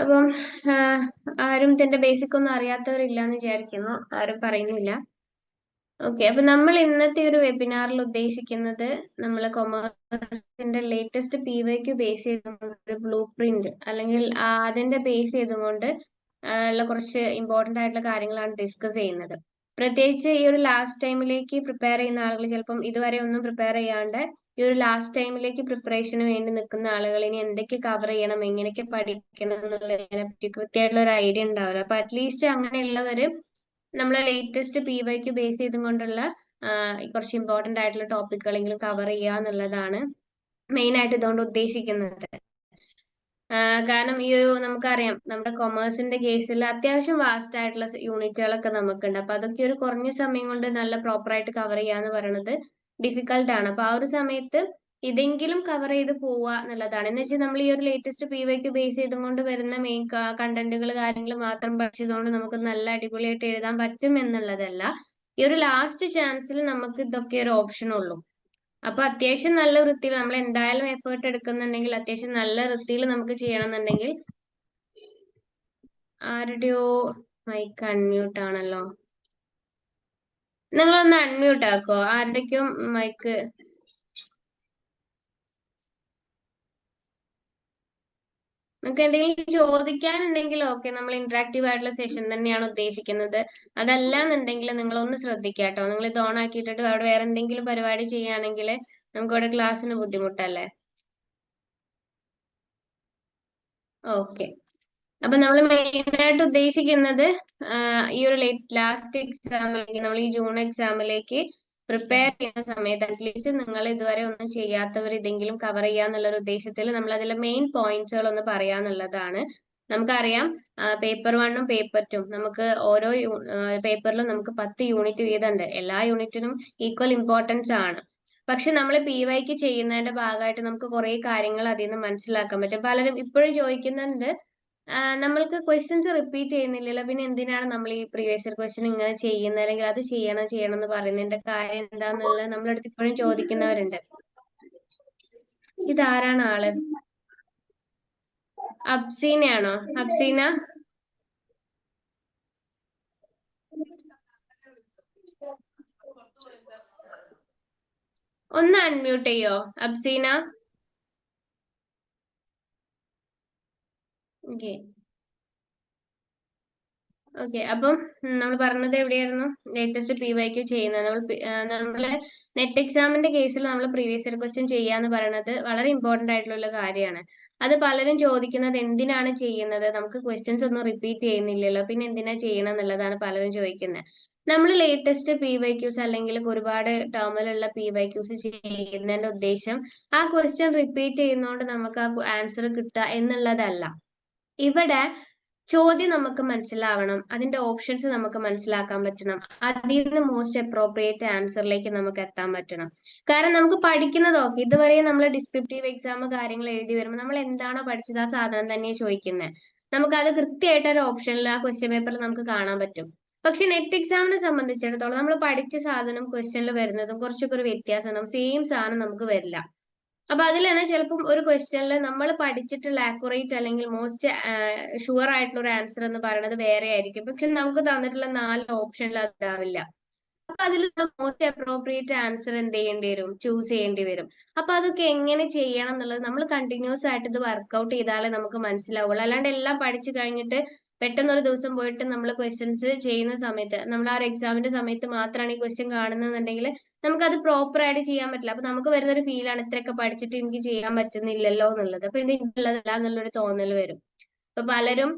അപ്പം ആരും ഇതിന്റെ ബേസിക് ഒന്നും അറിയാത്തവരില്ലാന്ന് വിചാരിക്കുന്നു. ആരും പറയുന്നില്ല. ഓക്കെ, അപ്പൊ നമ്മൾ ഇന്നത്തെ ഒരു വെബിനാറിൽ ഉദ്ദേശിക്കുന്നത് നമ്മൾ കൊമേഴ്സിന്റെ ലേറ്റസ്റ്റ് PYQ ബേസ് ചെയ്തുകൊണ്ട് ഒരു ബ്ലൂ പ്രിന്റ് അല്ലെങ്കിൽ അതിന്റെ ബേസ് ചെയ്തുകൊണ്ട് ഉള്ള കുറച്ച് ഇമ്പോർട്ടന്റ് ആയിട്ടുള്ള കാര്യങ്ങളാണ് ഡിസ്കസ് ചെയ്യുന്നത്. പ്രത്യേകിച്ച് ഈ ഒരു ലാസ്റ്റ് ടൈമിലേക്ക് പ്രിപ്പയർ ചെയ്യുന്ന ആളുകൾ ചിലപ്പം ഇതുവരെ ഒന്നും പ്രിപ്പയർ ചെയ്യാണ്ട് ഈ ഒരു ലാസ്റ്റ് ടൈമിലേക്ക് പ്രിപ്പറേഷന് വേണ്ടി നിൽക്കുന്ന ആളുകൾ ഇനി എന്തൊക്കെ കവർ ചെയ്യണം, എങ്ങനെയൊക്കെ പഠിക്കണം എന്നുള്ളതിനെ പറ്റി കൃത്യമായിട്ടുള്ള ഒരു ഐഡിയ ഉണ്ടാവില്ല. അപ്പൊ അറ്റ്ലീസ്റ്റ് അങ്ങനെയുള്ളവര് നമ്മളെ ലേറ്റസ്റ്റ് PYQ ബേസ് ചെയ്തുകൊണ്ടുള്ള കുറച്ച് ഇമ്പോർട്ടന്റ് ആയിട്ടുള്ള ടോപ്പിക്കുകളെങ്കിലും കവർ ചെയ്യുക എന്നുള്ളതാണ് മെയിൻ ആയിട്ട് ഇതുകൊണ്ട് ഉദ്ദേശിക്കുന്നത്. കാരണം ഈ ഒരു നമുക്കറിയാം നമ്മുടെ കൊമേഴ്സിന്റെ കേസിൽ അത്യാവശ്യം വാസ്റ്റ് ആയിട്ടുള്ള യൂണിറ്റുകളൊക്കെ നമുക്കുണ്ട്. അപ്പൊ അതൊക്കെ ഒരു കുറഞ്ഞ സമയം കൊണ്ട് നല്ല പ്രോപ്പർ ആയിട്ട് കവർ ചെയ്യാന്ന് പറയുന്നത് ഡിഫിക്കൽട്ട് ആണ്. അപ്പൊ ആ ഒരു സമയത്ത് ഇതെങ്കിലും കവർ ചെയ്ത് പോവുക എന്നുള്ളതാണ്. എന്ന് വെച്ചാൽ നമ്മൾ ഈ ഒരു ലേറ്റസ്റ്റ് PYQ ബേസ് ചെയ്തുകൊണ്ട് വരുന്ന മെയിൻ കണ്ടന്റുകൾ കാര്യങ്ങൾ മാത്രം പഠിച്ചതുകൊണ്ട് നമുക്ക് നല്ല അടിപൊളിയായിട്ട് എഴുതാൻ പറ്റും എന്നുള്ളതല്ല. ഈ ഒരു ലാസ്റ്റ് ചാൻസിൽ നമുക്ക് ഇതൊക്കെ ഒരു ഓപ്ഷൻ ഉള്ളൂ. അപ്പൊ അത്യാവശ്യം നല്ല വൃത്തിയിൽ നമ്മൾ എന്തായാലും എഫേർട്ട് എടുക്കുന്നുണ്ടെങ്കിൽ അത്യാവശ്യം നല്ല വൃത്തിയിൽ നമുക്ക് ചെയ്യണമെന്നുണ്ടെങ്കിൽ ആരുടെയോ മൈക്ക് അൺമ്യൂട്ട് ആണല്ലോ. നിങ്ങളൊന്ന് അൺമ്യൂട്ട് ആക്കോ? ആരുടെക്കും മൈക്ക് നിങ്ങൾക്ക് എന്തെങ്കിലും ചോദിക്കാനുണ്ടെങ്കിൽ ഓക്കെ, നമ്മൾ ഇന്ററാക്റ്റീവ് ആയിട്ടുള്ള സെഷൻ തന്നെയാണ് ഉദ്ദേശിക്കുന്നത്. അതല്ല എന്നുണ്ടെങ്കിൽ നിങ്ങൾ ഒന്ന് ശ്രദ്ധിക്കാട്ടോ. നിങ്ങൾ ഇത് ഓൺ ആക്കിയിട്ടിട്ട് അവിടെ വേറെ എന്തെങ്കിലും പരിപാടി ചെയ്യുകയാണെങ്കിൽ നമുക്ക് ഇവിടെ ക്ലാസ്സിന് ബുദ്ധിമുട്ടല്ലേ. ഓക്കെ, അപ്പൊ നമ്മൾ മെയിൻ ആയിട്ട് ഉദ്ദേശിക്കുന്നത് ഈ ഒരു ലാസ്റ്റ് എക്സാം അല്ലെങ്കിൽ നമ്മൾ ഈ ജൂൺ എക്സാമിലേക്ക് പ്രിപ്പയർ ചെയ്യുന്ന സമയത്ത് അറ്റ്ലീസ്റ്റ് നിങ്ങൾ ഇതുവരെ ഒന്നും ചെയ്യാത്തവർ ഇതെങ്കിലും കവർ ചെയ്യാന്നുള്ള ഒരു ഉദ്ദേശത്തിൽ നമ്മൾ അതിലെ മെയിൻ പോയിന്റ്സുകൾ ഒന്ന് പറയാന്നുള്ളതാണ്. നമുക്കറിയാം പേപ്പർ 1ഉം പേപ്പർ 2 നമുക്ക് ഓരോ പേപ്പറിലും നമുക്ക് 10 യൂണിറ്റ് വീതമുണ്ട്. എല്ലാ യൂണിറ്റിനും ഈക്വൽ ഇമ്പോർട്ടൻസ് ആണ്. പക്ഷെ നമ്മൾ PYQ ചെയ്യുന്നതിന്റെ ഭാഗമായിട്ട് നമുക്ക് കുറെ കാര്യങ്ങൾ അതിൽ നിന്ന് മനസ്സിലാക്കാൻ പറ്റും. പലരും ഇപ്പോഴും ചോദിക്കുന്നുണ്ട്, നമ്മൾക്ക് ക്വസ്റ്റ്യൻസ് റിപ്പീറ്റ് ചെയ്യുന്നില്ലല്ലോ, പിന്നെ എന്തിനാണ് നമ്മൾ ഈ പ്രീവിയസ് ഇയർ ക്വസ്റ്റ്യൻ ഇങ്ങനെ ചെയ്യുന്നത്, അല്ലെങ്കിൽ അത് ചെയ്യണം ചെയ്യണം എന്ന് പറയുന്നതിന്റെ കാര്യം എന്താന്നുള്ളത് നമ്മുടെ അടുത്ത് ഇപ്പോഴും ചോദിക്കുന്നവരുണ്ട്. ഇതാരാണ് ആള്? അബ്സീനയാണോ? അബ്സീന ഒന്ന് അൺമ്യൂട്ട് ചെയ്യോ അബ്സീന? ഓക്കെ ഓക്കെ, അപ്പം നമ്മൾ പറഞ്ഞത് എവിടെയായിരുന്നു? ലേറ്റസ്റ്റ് PYQ ചെയ്യുന്നത്. നമ്മള് നെറ്റ് എക്സാമിന്റെ കേസിൽ നമ്മൾ പ്രീവിയസ് ഇയർ ക്വസ്റ്റ്യൻ ചെയ്യാന്ന് പറയുന്നത് വളരെ ഇമ്പോർട്ടന്റ് ആയിട്ടുള്ള കാര്യമാണ്. അത് പലരും ചോദിക്കുന്നത് എന്തിനാണ് ചെയ്യുന്നത്, നമുക്ക് ക്വസ്റ്റ്യൻസ് ഒന്നും റിപ്പീറ്റ് ചെയ്യുന്നില്ലല്ലോ, പിന്നെ എന്തിനാ ചെയ്യണം എന്നുള്ളതാണ് പലരും ചോദിക്കുന്നത്. നമ്മൾ ലേറ്റസ്റ്റ് PYQs അല്ലെങ്കിൽ ഒരുപാട് ടേമിലുള്ള PYQs ചെയ്യുന്നതിന്റെ ഉദ്ദേശം ആ ക്വസ്റ്റ്യൻ റിപ്പീറ്റ് ചെയ്യുന്നതുകൊണ്ട് നമുക്ക് ആ ആൻസർ കിട്ടുക എന്നുള്ളതല്ല. ഇവിടെ ചോദ്യം നമുക്ക് മനസ്സിലാവണം, അതിന്റെ ഓപ്ഷൻസ് നമുക്ക് മനസ്സിലാക്കാൻ പറ്റണം, അതിൽ നിന്ന് മോസ്റ്റ് അപ്രോപ്രിയേറ്റ് ആൻസറിലേക്ക് നമുക്ക് എത്താൻ പറ്റണം. കാരണം നമുക്ക് പഠിക്കുന്നതൊക്കെ ഇതുവരെ നമ്മൾ ഡിസ്ക്രിപ്റ്റീവ് എക്സാം കാര്യങ്ങൾ എഴുതി വരുമ്പോൾ നമ്മൾ എന്താണോ പഠിച്ചത് ആ സാധനം തന്നെ ചോദിക്കുന്നത്. നമുക്ക് അത് കൃത്യമായിട്ട് ഒരു ഓപ്ഷനിൽ ആ ക്വസ്റ്റ്യൻ പേപ്പറിൽ നമുക്ക് കാണാൻ പറ്റും. പക്ഷെ നെറ്റ് എക്സാമിനെ സംബന്ധിച്ചിടത്തോളം നമ്മൾ പഠിച്ച സാധനം ക്വസ്റ്റ്യനിൽ വരുന്നതും കുറച്ചൊക്കെ ഒരു വ്യത്യാസം, സെയിം സാധനം നമുക്ക് വരില്ല. അപ്പൊ അതിൽ തന്നെ ചിലപ്പം ഒരു ക്വസ്റ്റ്യനിൽ നമ്മൾ പഠിച്ചിട്ടുള്ള ആക്യുറേറ്റ് അല്ലെങ്കിൽ മോസ്റ്റ് ഷുവർ ആയിട്ടുള്ള ഒരു ആൻസർ എന്ന് പറയുന്നത് വേറെ ആയിരിക്കും. പക്ഷെ നമുക്ക് തന്നിട്ടുള്ള 4 ഓപ്ഷനിൽ അത് ഉണ്ടാവില്ല. അപ്പൊ അതിൽ മോസ്റ്റ് അപ്രോപ്രിയേറ്റ് ആൻസർ എന്ത് ചെയ്യേണ്ടി വരും? ചൂസ് ചെയ്യേണ്ടി വരും. അപ്പൊ അതൊക്കെ എങ്ങനെ ചെയ്യണം എന്നുള്ളത് നമ്മൾ കണ്ടിന്യൂസ് ആയിട്ട് ഇത് വർക്ക്ഔട്ട് ചെയ്താലേ നമുക്ക് മനസ്സിലാവുള്ളൂ. അല്ലാണ്ട് എല്ലാം പഠിച്ചു കഴിഞ്ഞിട്ട് പെട്ടെന്ന് ഒരു ദിവസം പോയിട്ട് നമ്മൾ ക്വസ്റ്റ്യൻസ് ചെയ്യുന്ന സമയത്ത് നമ്മൾ ആ ഒരു എക്സാമിന്റെ സമയത്ത് മാത്രമാണ് ഈ ക്വസ്റ്റ്യൻ കാണുന്നതെന്നുണ്ടെങ്കിൽ നമുക്കത് പ്രോപ്പർ ആയിട്ട് ചെയ്യാൻ പറ്റില്ല. അപ്പൊ നമുക്ക് വരുന്ന ഒരു ഫീലാണ് ഇത്രയൊക്കെ പഠിച്ചിട്ട് എനിക്ക് ചെയ്യാൻ പറ്റുന്നില്ലല്ലോ എന്നുള്ളത്. അപ്പൊ ഇത് ഉള്ളതല്ല എന്നുള്ളൊരു തോന്നൽ വരും. ഇപ്പൊ പലരും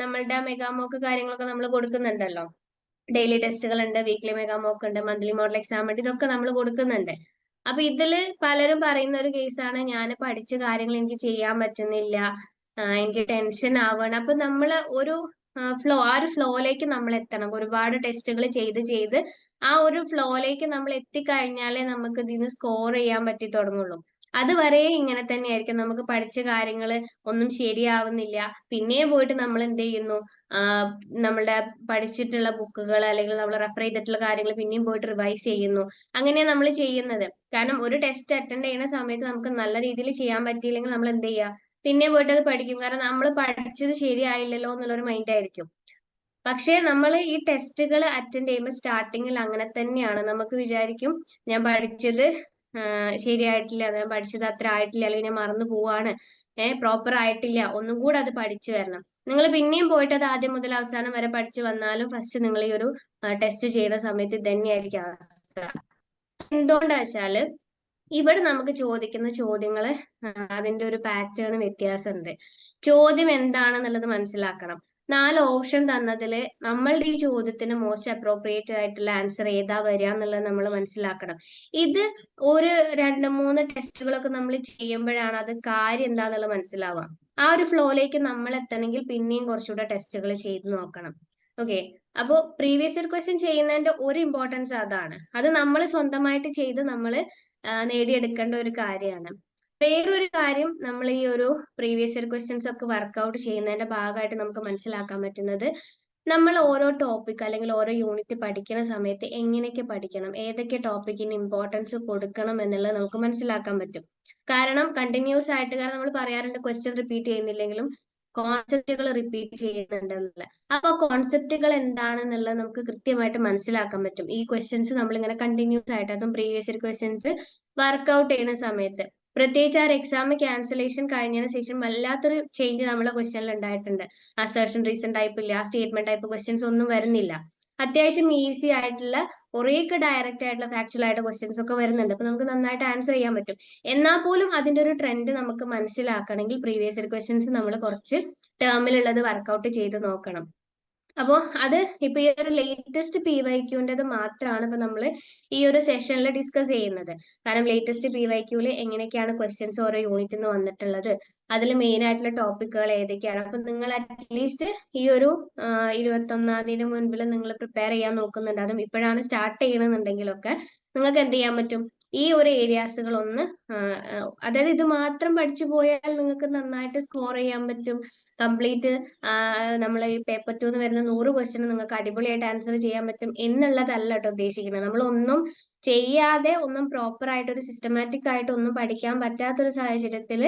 നമ്മളുടെ മെഗാമോക്ക് കാര്യങ്ങളൊക്കെ നമ്മൾ കൊടുക്കുന്നുണ്ടല്ലോ. ഡെയിലി ടെസ്റ്റുകൾ ഉണ്ട്, വീക്ക്ലി മെഗാ മോക്ക് ഉണ്ട്, മന്ത്ലി മോഡൽ എക്സാം ഉണ്ട്, ഇതൊക്കെ നമ്മൾ കൊടുക്കുന്നുണ്ട്. അപ്പൊ ഇതില് പലരും പറയുന്ന ഒരു കേസാണ്, ഞാൻ പഠിച്ച കാര്യങ്ങൾ എനിക്ക് ചെയ്യാൻ പറ്റുന്നില്ല, എനിക്ക് ടെൻഷൻ ആവണം. അപ്പൊ നമ്മള് ഒരു ആ ഒരു ഫ്ലോയിലേക്ക് നമ്മൾ എത്തണം. ഒരുപാട് ടെസ്റ്റുകൾ ചെയ്ത് ചെയ്ത് ആ ഒരു ഫ്ലോയിലേക്ക് നമ്മൾ എത്തിക്കഴിഞ്ഞാലേ നമുക്ക് ഇതിന് സ്കോർ ചെയ്യാൻ പറ്റി തുടങ്ങുള്ളൂ. അതുവരെ ഇങ്ങനെ തന്നെയായിരിക്കും. നമുക്ക് പഠിച്ച കാര്യങ്ങൾ ഒന്നും ശരിയാവുന്നില്ല, പിന്നെയും പോയിട്ട് നമ്മൾ എന്ത് ചെയ്യുന്നു, നമ്മളുടെ പഠിച്ചിട്ടുള്ള ബുക്കുകൾ അല്ലെങ്കിൽ നമ്മൾ റെഫർ ചെയ്തിട്ടുള്ള കാര്യങ്ങൾ പിന്നെയും പോയിട്ട് റിവൈസ് ചെയ്യുന്നു. അങ്ങനെയാണ് നമ്മൾ ചെയ്യുന്നത്. കാരണം ഒരു ടെസ്റ്റ് അറ്റൻഡ് ചെയ്യുന്ന സമയത്ത് നമുക്ക് നല്ല രീതിയിൽ ചെയ്യാൻ പറ്റിയില്ലെങ്കിൽ നമ്മൾ എന്ത് ചെയ്യുക, പിന്നെ പോയിട്ട് അത് പഠിക്കും. കാരണം നമ്മൾ പഠിച്ചത് ശരിയായില്ലല്ലോ എന്നുള്ളൊരു മൈൻഡ് ആയിരിക്കും. പക്ഷേ നമ്മൾ ഈ ടെസ്റ്റുകൾ അറ്റൻഡ് ചെയ്യുമ്പോൾ സ്റ്റാർട്ടിങ്ങിൽ അങ്ങനെ തന്നെയാണ്. നമുക്ക് വിചാരിക്കും ഞാൻ പഠിച്ചത് ശരിയായിട്ടില്ല, ഞാൻ പഠിച്ചത് അത്ര ആയിട്ടില്ല, അല്ലെങ്കിൽ ഞാൻ മറന്നു പോവാണ്, പ്രോപ്പർ ആയിട്ടില്ല, ഒന്നും കൂടെ അത് പഠിച്ചു വരണം. നിങ്ങൾ പിന്നെയും പോയിട്ട് അത് ആദ്യം മുതൽ അവസാനം വരെ പഠിച്ചു വന്നാലും ഫസ്റ്റ് നിങ്ങൾ ഈ ഒരു ടെസ്റ്റ് ചെയ്യുന്ന സമയത്ത് ഇത് തന്നെയായിരിക്കും അവസ്ഥ. എന്തുകൊണ്ടാ വെച്ചാല് ഇവിടെ നമുക്ക് ചോദിക്കുന്ന ചോദ്യങ്ങള് അതിന്റെ ഒരു പാറ്റേൺ വ്യത്യാസമുണ്ട്. ചോദ്യം എന്താണെന്നുള്ളത് മനസ്സിലാക്കണം. 4 ഓപ്ഷൻ തന്നതില് നമ്മളുടെ ഈ ചോദ്യത്തിന് മോസ്റ്റ് അപ്രോപ്രിയേറ്റ് ആയിട്ടുള്ള ആൻസർ ഏതാ വരിക എന്നുള്ളത് നമ്മൾ മനസ്സിലാക്കണം. ഇത് ഒരു 2-3 ടെസ്റ്റുകളൊക്കെ നമ്മൾ ചെയ്യുമ്പോഴാണ് അത് കാര്യം എന്താന്നുള്ളത് മനസ്സിലാവുക. ആ ഒരു ഫ്ലോയിലേക്ക് നമ്മൾ എത്തണമെങ്കിൽ പിന്നെയും കുറച്ചുകൂടെ ടെസ്റ്റുകൾ ചെയ്ത് നോക്കണം. ഓക്കെ, അപ്പോൾ പ്രീവിയസ് ഇയർ ക്വസ്റ്റ്യൻ ചെയ്യുന്നതിന്റെ ഒരു ഇമ്പോർട്ടൻസ് അതാണ്. അത് നമ്മൾ സ്വന്തമായിട്ട് ചെയ്ത് നമ്മൾ നേടിയെടുക്കേണ്ട ഒരു കാര്യമാണ്. വേറൊരു കാര്യം, നമ്മൾ ഈ ഒരു പ്രീവിയസ് ഇയർ ക്വസ്റ്റ്യൻസ് ഒക്കെ വർക്ക്ഔട്ട് ചെയ്യുന്നതിന്റെ ഭാഗമായിട്ട് നമുക്ക് മനസ്സിലാക്കാൻ പറ്റുന്നത്, നമ്മൾ ഓരോ ടോപ്പിക് അല്ലെങ്കിൽ ഓരോ യൂണിറ്റ് പഠിക്കുന്ന സമയത്ത് എങ്ങനെയൊക്കെ പഠിക്കണം, ഏതൊക്കെ ടോപ്പിക്കിന് ഇമ്പോർട്ടൻസ് കൊടുക്കണം എന്നുള്ളത് നമുക്ക് മനസ്സിലാക്കാൻ പറ്റും. കാരണം കണ്ടിന്യൂസ് ആയിട്ട്, കാരണം നമ്മൾ പറയാറുണ്ട് ക്വസ്റ്റ്യൻ റിപ്പീറ്റ് ചെയ്യുന്നില്ലെങ്കിലും കോൺസെപ്റ്റുകൾ റിപ്പീറ്റ് ചെയ്യുന്നുണ്ടെന്നുള്ളത്. അപ്പൊ കോൺസെപ്റ്റുകൾ എന്താണെന്നുള്ളത് നമുക്ക് കൃത്യമായിട്ട് മനസ്സിലാക്കാൻ പറ്റും ഈ ക്വസ്റ്റ്യൻസ് നമ്മളിങ്ങനെ കണ്ടിന്യൂസ് ആയിട്ട്, അതും പ്രീവിയസ് ഇയർ ക്വസ്റ്റ്യൻസ് വർക്ക്ഔട്ട് ചെയ്യുന്ന സമയത്ത്. പ്രത്യേകിച്ച് ആ എക്സാം ക്യാൻസലേഷൻ കഴിഞ്ഞതിന് ശേഷം വല്ലാത്തൊരു ചേഞ്ച് നമ്മളെ ക്വസ്റ്റ്യനിൽ ഉണ്ടായിട്ടുണ്ട്. അസേർഷൻ റീസൺ ടൈപ്പ് ഇല്ല, സ്റ്റേറ്റ്മെന്റ് ടൈപ്പ് ക്വസ്റ്റ്യൻസ് ഒന്നും വരുന്നില്ല. അത്യാവശ്യം ഈസി ആയിട്ടുള്ള കുറേയൊക്കെ ഡയറക്റ്റ് ആയിട്ടുള്ള ഫാക്ച്വൽ ആയിട്ട് ക്വസ്റ്റ്യൻസ് ഒക്കെ വരുന്നുണ്ട്. അപ്പൊ നമുക്ക് നന്നായിട്ട് ആൻസർ ചെയ്യാൻ പറ്റും. എന്നാൽ പോലും അതിന്റെ ഒരു ട്രെൻഡ് നമുക്ക് മനസ്സിലാക്കണമെങ്കിൽ പ്രീവിയസ് ഇയർ ക്വസ്റ്റ്യൻസ് നമ്മൾ കുറച്ച് ടേമിലുള്ളത് വർക്ക്ഔട്ട് ചെയ്ത് നോക്കണം. അപ്പോൾ അത് ഇപ്പൊ ഈ ഒരു ലേറ്റസ്റ്റ് PYQൻ്റെത് മാത്രമാണ് ഇപ്പൊ നമ്മൾ ഈ ഒരു സെഷനിൽ ഡിസ്കസ് ചെയ്യുന്നത്. കാരണം ലേറ്റസ്റ്റ് PYQല് എങ്ങനെയൊക്കെയാണ് ക്വസ്റ്റ്യൻസ് ഓരോ യൂണിറ്റിൽ നിന്ന് വന്നിട്ടുള്ളത്, അതിൽ മെയിൻ ആയിട്ടുള്ള ടോപ്പിക്കുകൾ ഏതൊക്കെയാണ്. അപ്പൊ നിങ്ങൾ അറ്റ്ലീസ്റ്റ് ഈ ഒരു 21-ാം തീയതി മുൻപിൽ നിങ്ങൾ പ്രിപ്പയർ ചെയ്യാൻ നോക്കുന്നുണ്ട്, അതും ഇപ്പോഴാണ് സ്റ്റാർട്ട് ചെയ്യണമെന്നുണ്ടെങ്കിലൊക്കെ നിങ്ങൾക്ക് എന്ത് ചെയ്യാൻ പറ്റും, ഈ ഒരു ഏരിയാസുകൾ ഒന്ന് അതായത് ഇത് മാത്രം പഠിച്ചു പോയാൽ നിങ്ങൾക്ക് നന്നായിട്ട് സ്കോർ ചെയ്യാൻ പറ്റും. കംപ്ലീറ്റ് നമ്മൾ ഈ പേപ്പർ 2 എന്ന് വരുന്ന 100 ക്വസ്റ്റ്യൻ നിങ്ങൾക്ക് അടിപൊളിയായിട്ട് ആൻസർ ചെയ്യാൻ പറ്റും എന്നുള്ളതല്ല കേട്ടോ ഉദ്ദേശിക്കുന്നത്. നമ്മൾ ഒന്നും ചെയ്യാതെ, ഒന്നും പ്രോപ്പർ ആയിട്ട് ഒരു സിസ്റ്റമാറ്റിക് ആയിട്ട് ഒന്നും പഠിക്കാൻ പറ്റാത്തൊരു സാഹചര്യത്തിൽ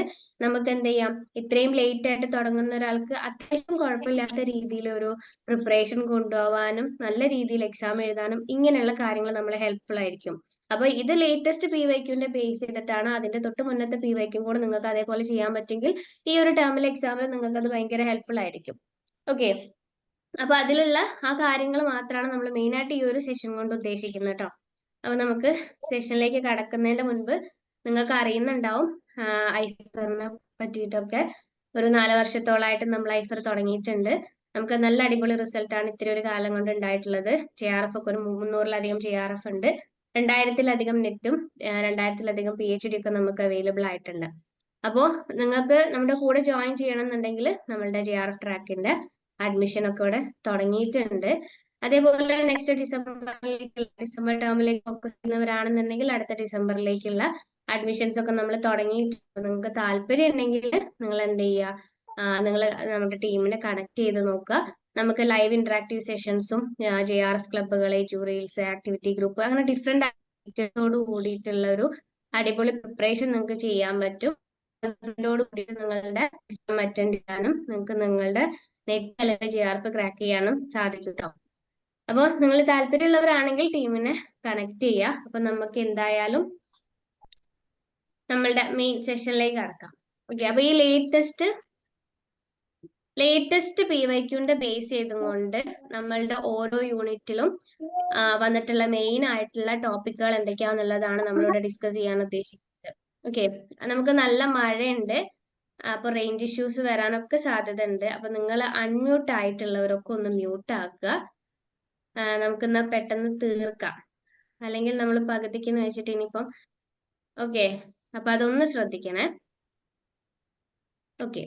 നമുക്ക് എന്ത് ചെയ്യാം, ഇത്രയും ലേറ്റ് ആയിട്ട് തുടങ്ങുന്ന ഒരാൾക്ക് അത്യാവശ്യം കുഴപ്പമില്ലാത്ത രീതിയിൽ ഒരു പ്രിപ്പറേഷൻ കൊണ്ടുപോകാനും നല്ല രീതിയിൽ എക്സാം എഴുതാനും ഇങ്ങനെയുള്ള കാര്യങ്ങൾ നമ്മളെ ഹെൽപ്ഫുൾ ആയിരിക്കും. അപ്പൊ ഇത് ലേറ്റസ്റ്റ് PYQന്റെ ബേസ് ചെയ്തിട്ടാണ്. അതിന്റെ തൊട്ട് മുന്നത്തെ PYQ കൂടെ നിങ്ങൾക്ക് അതേപോലെ ചെയ്യാൻ പറ്റുമെങ്കിൽ ഈ ഒരു ടേമിൽ എക്സാമിൽ നിങ്ങൾക്ക് അത് ഭയങ്കര ഹെൽപ്ഫുൾ ആയിരിക്കും. ഓക്കെ, അപ്പൊ അതിലുള്ള ആ കാര്യങ്ങൾ മാത്രമാണ് നമ്മൾ മെയിൻ ആയിട്ട് ഈ ഒരു സെഷൻ കൊണ്ട് ഉദ്ദേശിക്കുന്നത് കേട്ടോ. അപ്പൊ നമുക്ക് സെഷനിലേക്ക് കടക്കുന്നതിന്റെ മുൻപ് നിങ്ങൾക്ക് അറിയുന്നുണ്ടാവും ഐഫറിനെ പറ്റിയിട്ടൊക്കെ. ഒരു 4 വർഷത്തോളായിട്ട് നമ്മൾ ഐഫർ തുടങ്ങിയിട്ടുണ്ട്. നമുക്ക് നല്ല അടിപൊളി റിസൾട്ടാണ് ഇത്തിരി ഒരു കാലം കൊണ്ട് ഉണ്ടായിട്ടുള്ളത്. JRF ഒക്കെ ഒരു 300-ലധികം JRF ഉണ്ട്, 2000-ലധികം നെറ്റും 2000-ലധികം PhD ഒക്കെ നമുക്ക് അവൈലബിൾ ആയിട്ടുണ്ട്. അപ്പോൾ നിങ്ങൾക്ക് നമ്മുടെ കൂടെ ജോയിൻ ചെയ്യണം എന്നുണ്ടെങ്കിൽ നമ്മളുടെ JRF ട്രാക്കിന്റെ അഡ്മിഷൻ ഒക്കെ ഇവിടെ തുടങ്ങിയിട്ടുണ്ട്. അതേപോലെ നെക്സ്റ്റ് ഡിസംബർ ടേമിലേക്ക് ഫോക്കസ് ചെയ്യുന്നവരാണെന്നുണ്ടെങ്കിൽ അടുത്ത ഡിസംബറിലേക്കുള്ള അഡ്മിഷൻസ് ഒക്കെ നമ്മൾ തുടങ്ങിയിട്ടുണ്ട്. നിങ്ങൾക്ക് താല്പര്യം ഉണ്ടെങ്കിൽ നിങ്ങൾ എന്ത് ചെയ്യുക, നിങ്ങൾ നമ്മുടെ ടീമിനെ കണക്ട് ചെയ്ത് നോക്കുക. നമുക്ക് ലൈവ് ഇന്ററാക്റ്റീവ് സെഷൻസും JRF ക്ലബ്ബുകൾ, ജൂറീൽസ്, ആക്ടിവിറ്റി ഗ്രൂപ്പ്, അങ്ങനെ ഡിഫറെന്റ് ആക്ടിവിറ്റീസോട് കൂടിയിട്ടുള്ള ഒരു അടിപൊളി പ്രിപ്പറേഷൻ നിങ്ങൾക്ക് ചെയ്യാൻ പറ്റും. കൂടി നിങ്ങളുടെ എക്സാം അറ്റൻഡ് ചെയ്യാനും നിങ്ങൾക്ക് നിങ്ങളുടെ നെറ്റ് അല്ലെങ്കിൽ JRF ക്രാക്ക് ചെയ്യാനും സാധിക്കും കേട്ടോ. അപ്പോൾ നിങ്ങൾ താല്പര്യമുള്ളവരാണെങ്കിൽ ടീമിനെ കണക്ട് ചെയ്യുക. അപ്പൊ നമുക്ക് എന്തായാലും നമ്മളുടെ മെയിൻ സെഷനിലേക്ക് കടക്കാം. ഓക്കെ, അപ്പൊ ഈ ലേറ്റസ്റ്റ് PYQന്റെ ബേസ് ചെയ്തുകൊണ്ട് നമ്മളുടെ ഓരോ യൂണിറ്റിലും വന്നിട്ടുള്ള മെയിൻ ആയിട്ടുള്ള ടോപ്പിക്കുകൾ എന്തൊക്കെയാണെന്നുള്ളതാണ് നമ്മളിവിടെ ഡിസ്കസ് ചെയ്യാൻ ഉദ്ദേശിക്കുന്നത്. ഓക്കെ, നമുക്ക് നല്ല മഴയുണ്ട്, അപ്പൊ റേഞ്ച് ഇഷ്യൂസ് വരാനൊക്കെ സാധ്യത ഉണ്ട്. അപ്പൊ നിങ്ങൾ അൺമ്യൂട്ട് ആയിട്ടുള്ളവരൊക്കെ ഒന്ന് മ്യൂട്ട് ആക്കുക. നമുക്കിന്ന് പെട്ടെന്ന് തീർക്കാം, അല്ലെങ്കിൽ നമ്മൾ പകുതിക്കെന്ന് വെച്ചിട്ട് ഇനിയിപ്പം. ഓക്കെ, അപ്പൊ അതൊന്ന് ശ്രദ്ധിക്കണേ. ഓക്കെ,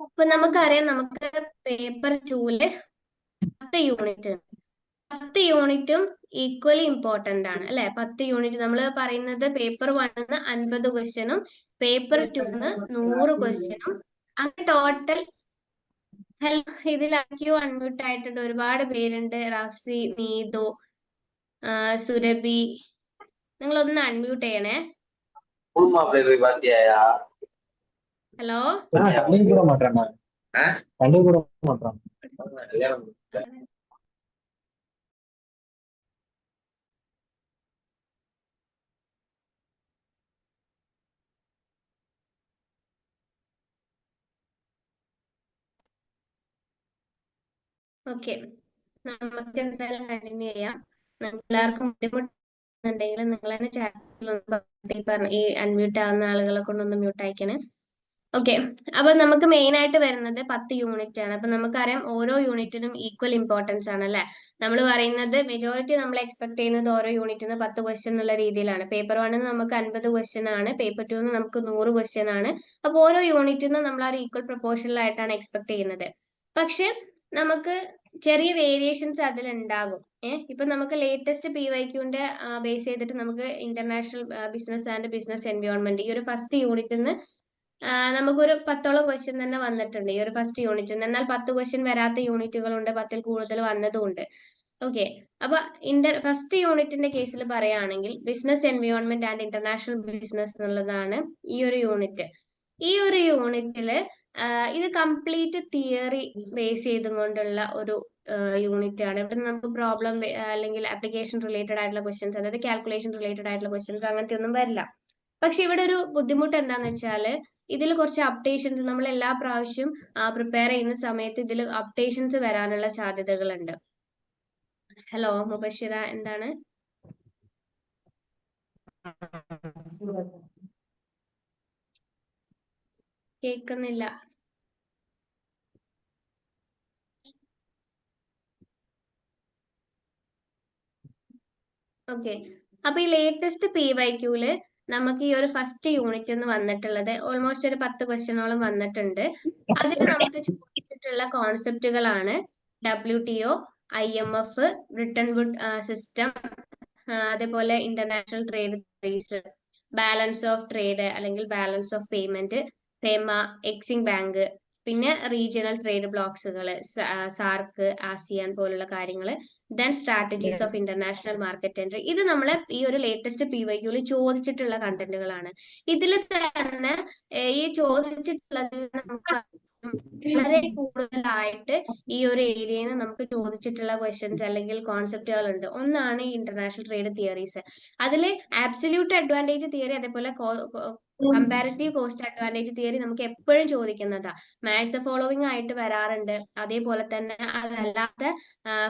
അപ്പൊ നമുക്കറിയാം നമുക്ക് പേപ്പർ 2-ല് 10 യൂണിറ്റ്, 10 യൂണിറ്റും ഈക്വലി ഇമ്പോർട്ടന്റ് ആണ് അല്ലെ. 10 യൂണിറ്റ് നമ്മൾ പറയുന്നത് പേപ്പർ 1-ന്ന് 50 ക്വസ്റ്റ്യനും പേപ്പർ 2-ന്ന് 100 ക്വസ്റ്റ്യനും, അങ്ങനെ ടോട്ടൽ. ഇതിൽ IQ അൺമ്യൂട്ട് ആയിട്ടുണ്ട് ഒരുപാട് പേരുണ്ട്. റഫ്സി, നീതു, സുരഭി, നിങ്ങളൊന്ന് അൺമ്യൂട്ട് ചെയ്യണേ. ഹലോ ഓക്കെ, നമുക്ക് എന്തായാലും കണ്ടിന്യൂ ചെയ്യാം. എല്ലാവർക്കും ബുദ്ധിമുട്ടുണ്ടെങ്കിൽ നിങ്ങൾ തന്നെ ചാറ്റിൽ ഈ അൺമ്യൂട്ട് ആവുന്ന ആളുകളെ കൊണ്ടൊന്ന് മ്യൂട്ട് അയക്കണേ. ഓക്കെ, അപ്പൊ നമുക്ക് മെയിൻ ആയിട്ട് വരുന്നത് 10 യൂണിറ്റ് ആണ്. അപ്പൊ നമുക്കറിയാം ഓരോ യൂണിറ്റിനും ഈക്വൽ ഇമ്പോർട്ടൻസ് ആണ് അല്ലെ. നമ്മൾ പറയുന്നത് മെജോറിറ്റി നമ്മൾ എക്സ്പെക്ട് ചെയ്യുന്നത് ഓരോ യൂണിറ്റിന് 10 ക്വസ്റ്റ്യൻ എന്നുള്ള രീതിയിലാണ്. പേപ്പർ 1 നമുക്ക് 50 ക്വസ്റ്റ്യൻ ആണ്, പേപ്പർ 2 നമുക്ക് 100 ക്വസ്റ്റ്യൻ ആണ്. അപ്പൊ ഓരോ യൂണിറ്റിനും നമ്മൾ ആ ഒരു ഈക്വൽ പ്രൊപ്പോർഷനിലായിട്ടാണ് എക്സ്പെക്ട് ചെയ്യുന്നത്. പക്ഷെ നമുക്ക് ചെറിയ വേരിയേഷൻസ് അതിൽ ഉണ്ടാകും. ഇപ്പൊ നമുക്ക് ലേറ്റസ്റ്റ് PYQന്റെ ബേസ് ചെയ്തിട്ട് നമുക്ക് international business and business environment ഈ ഒരു ഫസ്റ്റ് യൂണിറ്റിന് നമുക്കൊരു 10ഓളം ക്വസ്റ്റ്യൻ തന്നെ വന്നിട്ടുണ്ട് ഈ ഒരു ഫസ്റ്റ് യൂണിറ്റിന്. എന്നാൽ 10 ക്വസ്റ്റ്യൻ വരാത്ത യൂണിറ്റുകളുണ്ട്, 10ൽ കൂടുതൽ വന്നതുമുണ്ട്. ഓക്കെ, അപ്പൊ ഫസ്റ്റ് യൂണിറ്റിന്റെ കേസിൽ പറയുകയാണെങ്കിൽ business environment and international business എന്നുള്ളതാണ് ഈ ഒരു യൂണിറ്റ്. ഈ ഒരു യൂണിറ്റില് ഇത് കംപ്ലീറ്റ് തിയറി ബേസ് ചെയ്തുകൊണ്ടുള്ള ഒരു യൂണിറ്റ് ആണ്. ഇവിടെ നമുക്ക് പ്രോബ്ലം അല്ലെങ്കിൽ ആപ്ലിക്കേഷൻ റിലേറ്റഡ് ആയിട്ടുള്ള ക്വസ്റ്റ്യൻസ്, അതായത് കാൽക്കുലേഷൻ റിലേറ്റഡ് ആയിട്ടുള്ള ക്വസ്റ്റ്യൻസ് അങ്ങനത്തെ ഒന്നും വരില്ല. പക്ഷെ ഇവിടെ ഒരു ബുദ്ധിമുട്ട് എന്താന്ന് വെച്ചാല് ഇതിൽ കുറച്ച് അപ്ഡേഷൻസ് നമ്മൾ എല്ലാ പ്രാവശ്യം പ്രിപ്പയർ ചെയ്യുന്ന സമയത്ത് ഇതിൽ അപ്ഡേഷൻസ് വരാനുള്ള സാധ്യതകളുണ്ട്. ഹലോ മുബഷിറ, എന്താണ് കേൾക്കുന്നില്ല? ഓക്കെ, അപ്പൊ ഈ ലേറ്റസ്റ്റ് PYQല് നമുക്ക് ഈ ഒരു ഫസ്റ്റ് യൂണിറ്റ് എന്ന് വന്നിട്ടുള്ളത് ഓൾമോസ്റ്റ് ഒരു 10 ക്വസ്റ്റ്യനോളം വന്നിട്ടുണ്ട്. അതിൽ നമുക്ക് ചോദിച്ചിട്ടുള്ള കോൺസെപ്റ്റുകളാണ് WTO, IMF, Bretton Wood system, അതേപോലെ international trade race, balance of trade അല്ലെങ്കിൽ balance of payment, FEMA, EXIM bank, പിന്നെ റീജിയണൽ ട്രേഡ് ബ്ലോക്സുകൾ, സാർക്ക്, ആസിയാൻ പോലുള്ള കാര്യങ്ങൾ, then strategies of international market entry. ഇത് നമ്മളെ ഈ ഒരു ലേറ്റസ്റ്റ് PYQല് ചോദിച്ചിട്ടുള്ള കണ്ടന്റുകളാണ്. ഇതിൽ തന്നെ ഈ ചോദിച്ചിട്ടുള്ളതിൽ നമുക്ക് വളരെ കൂടുതലായിട്ട് ഈ ഒരു ഏരിയയിൽ നിന്ന് നമുക്ക് ചോദിച്ചിട്ടുള്ള ക്വസ്റ്റ്യൻസ് അല്ലെങ്കിൽ കോൺസെപ്റ്റുകൾ ഉണ്ട്. ഒന്നാണ് ഈ ഇന്റർനാഷണൽ ട്രേഡ് തിയറീസ്. അതിൽ ആബ്സല്യൂട്ട് അഡ്വാൻറ്റേജ് തിയറി, അതേപോലെ കമ്പാരിറ്റീവ് കോസ്റ്റ് അഡ്വാൻറ്റേജ് തിയറി നമുക്ക് എപ്പോഴും ചോദിക്കുന്നതാ. മാച്ച് ദ ഫോളോവിങ് ആയിട്ട് വരാറുണ്ട്. അതേപോലെ തന്നെ അതല്ലാത്ത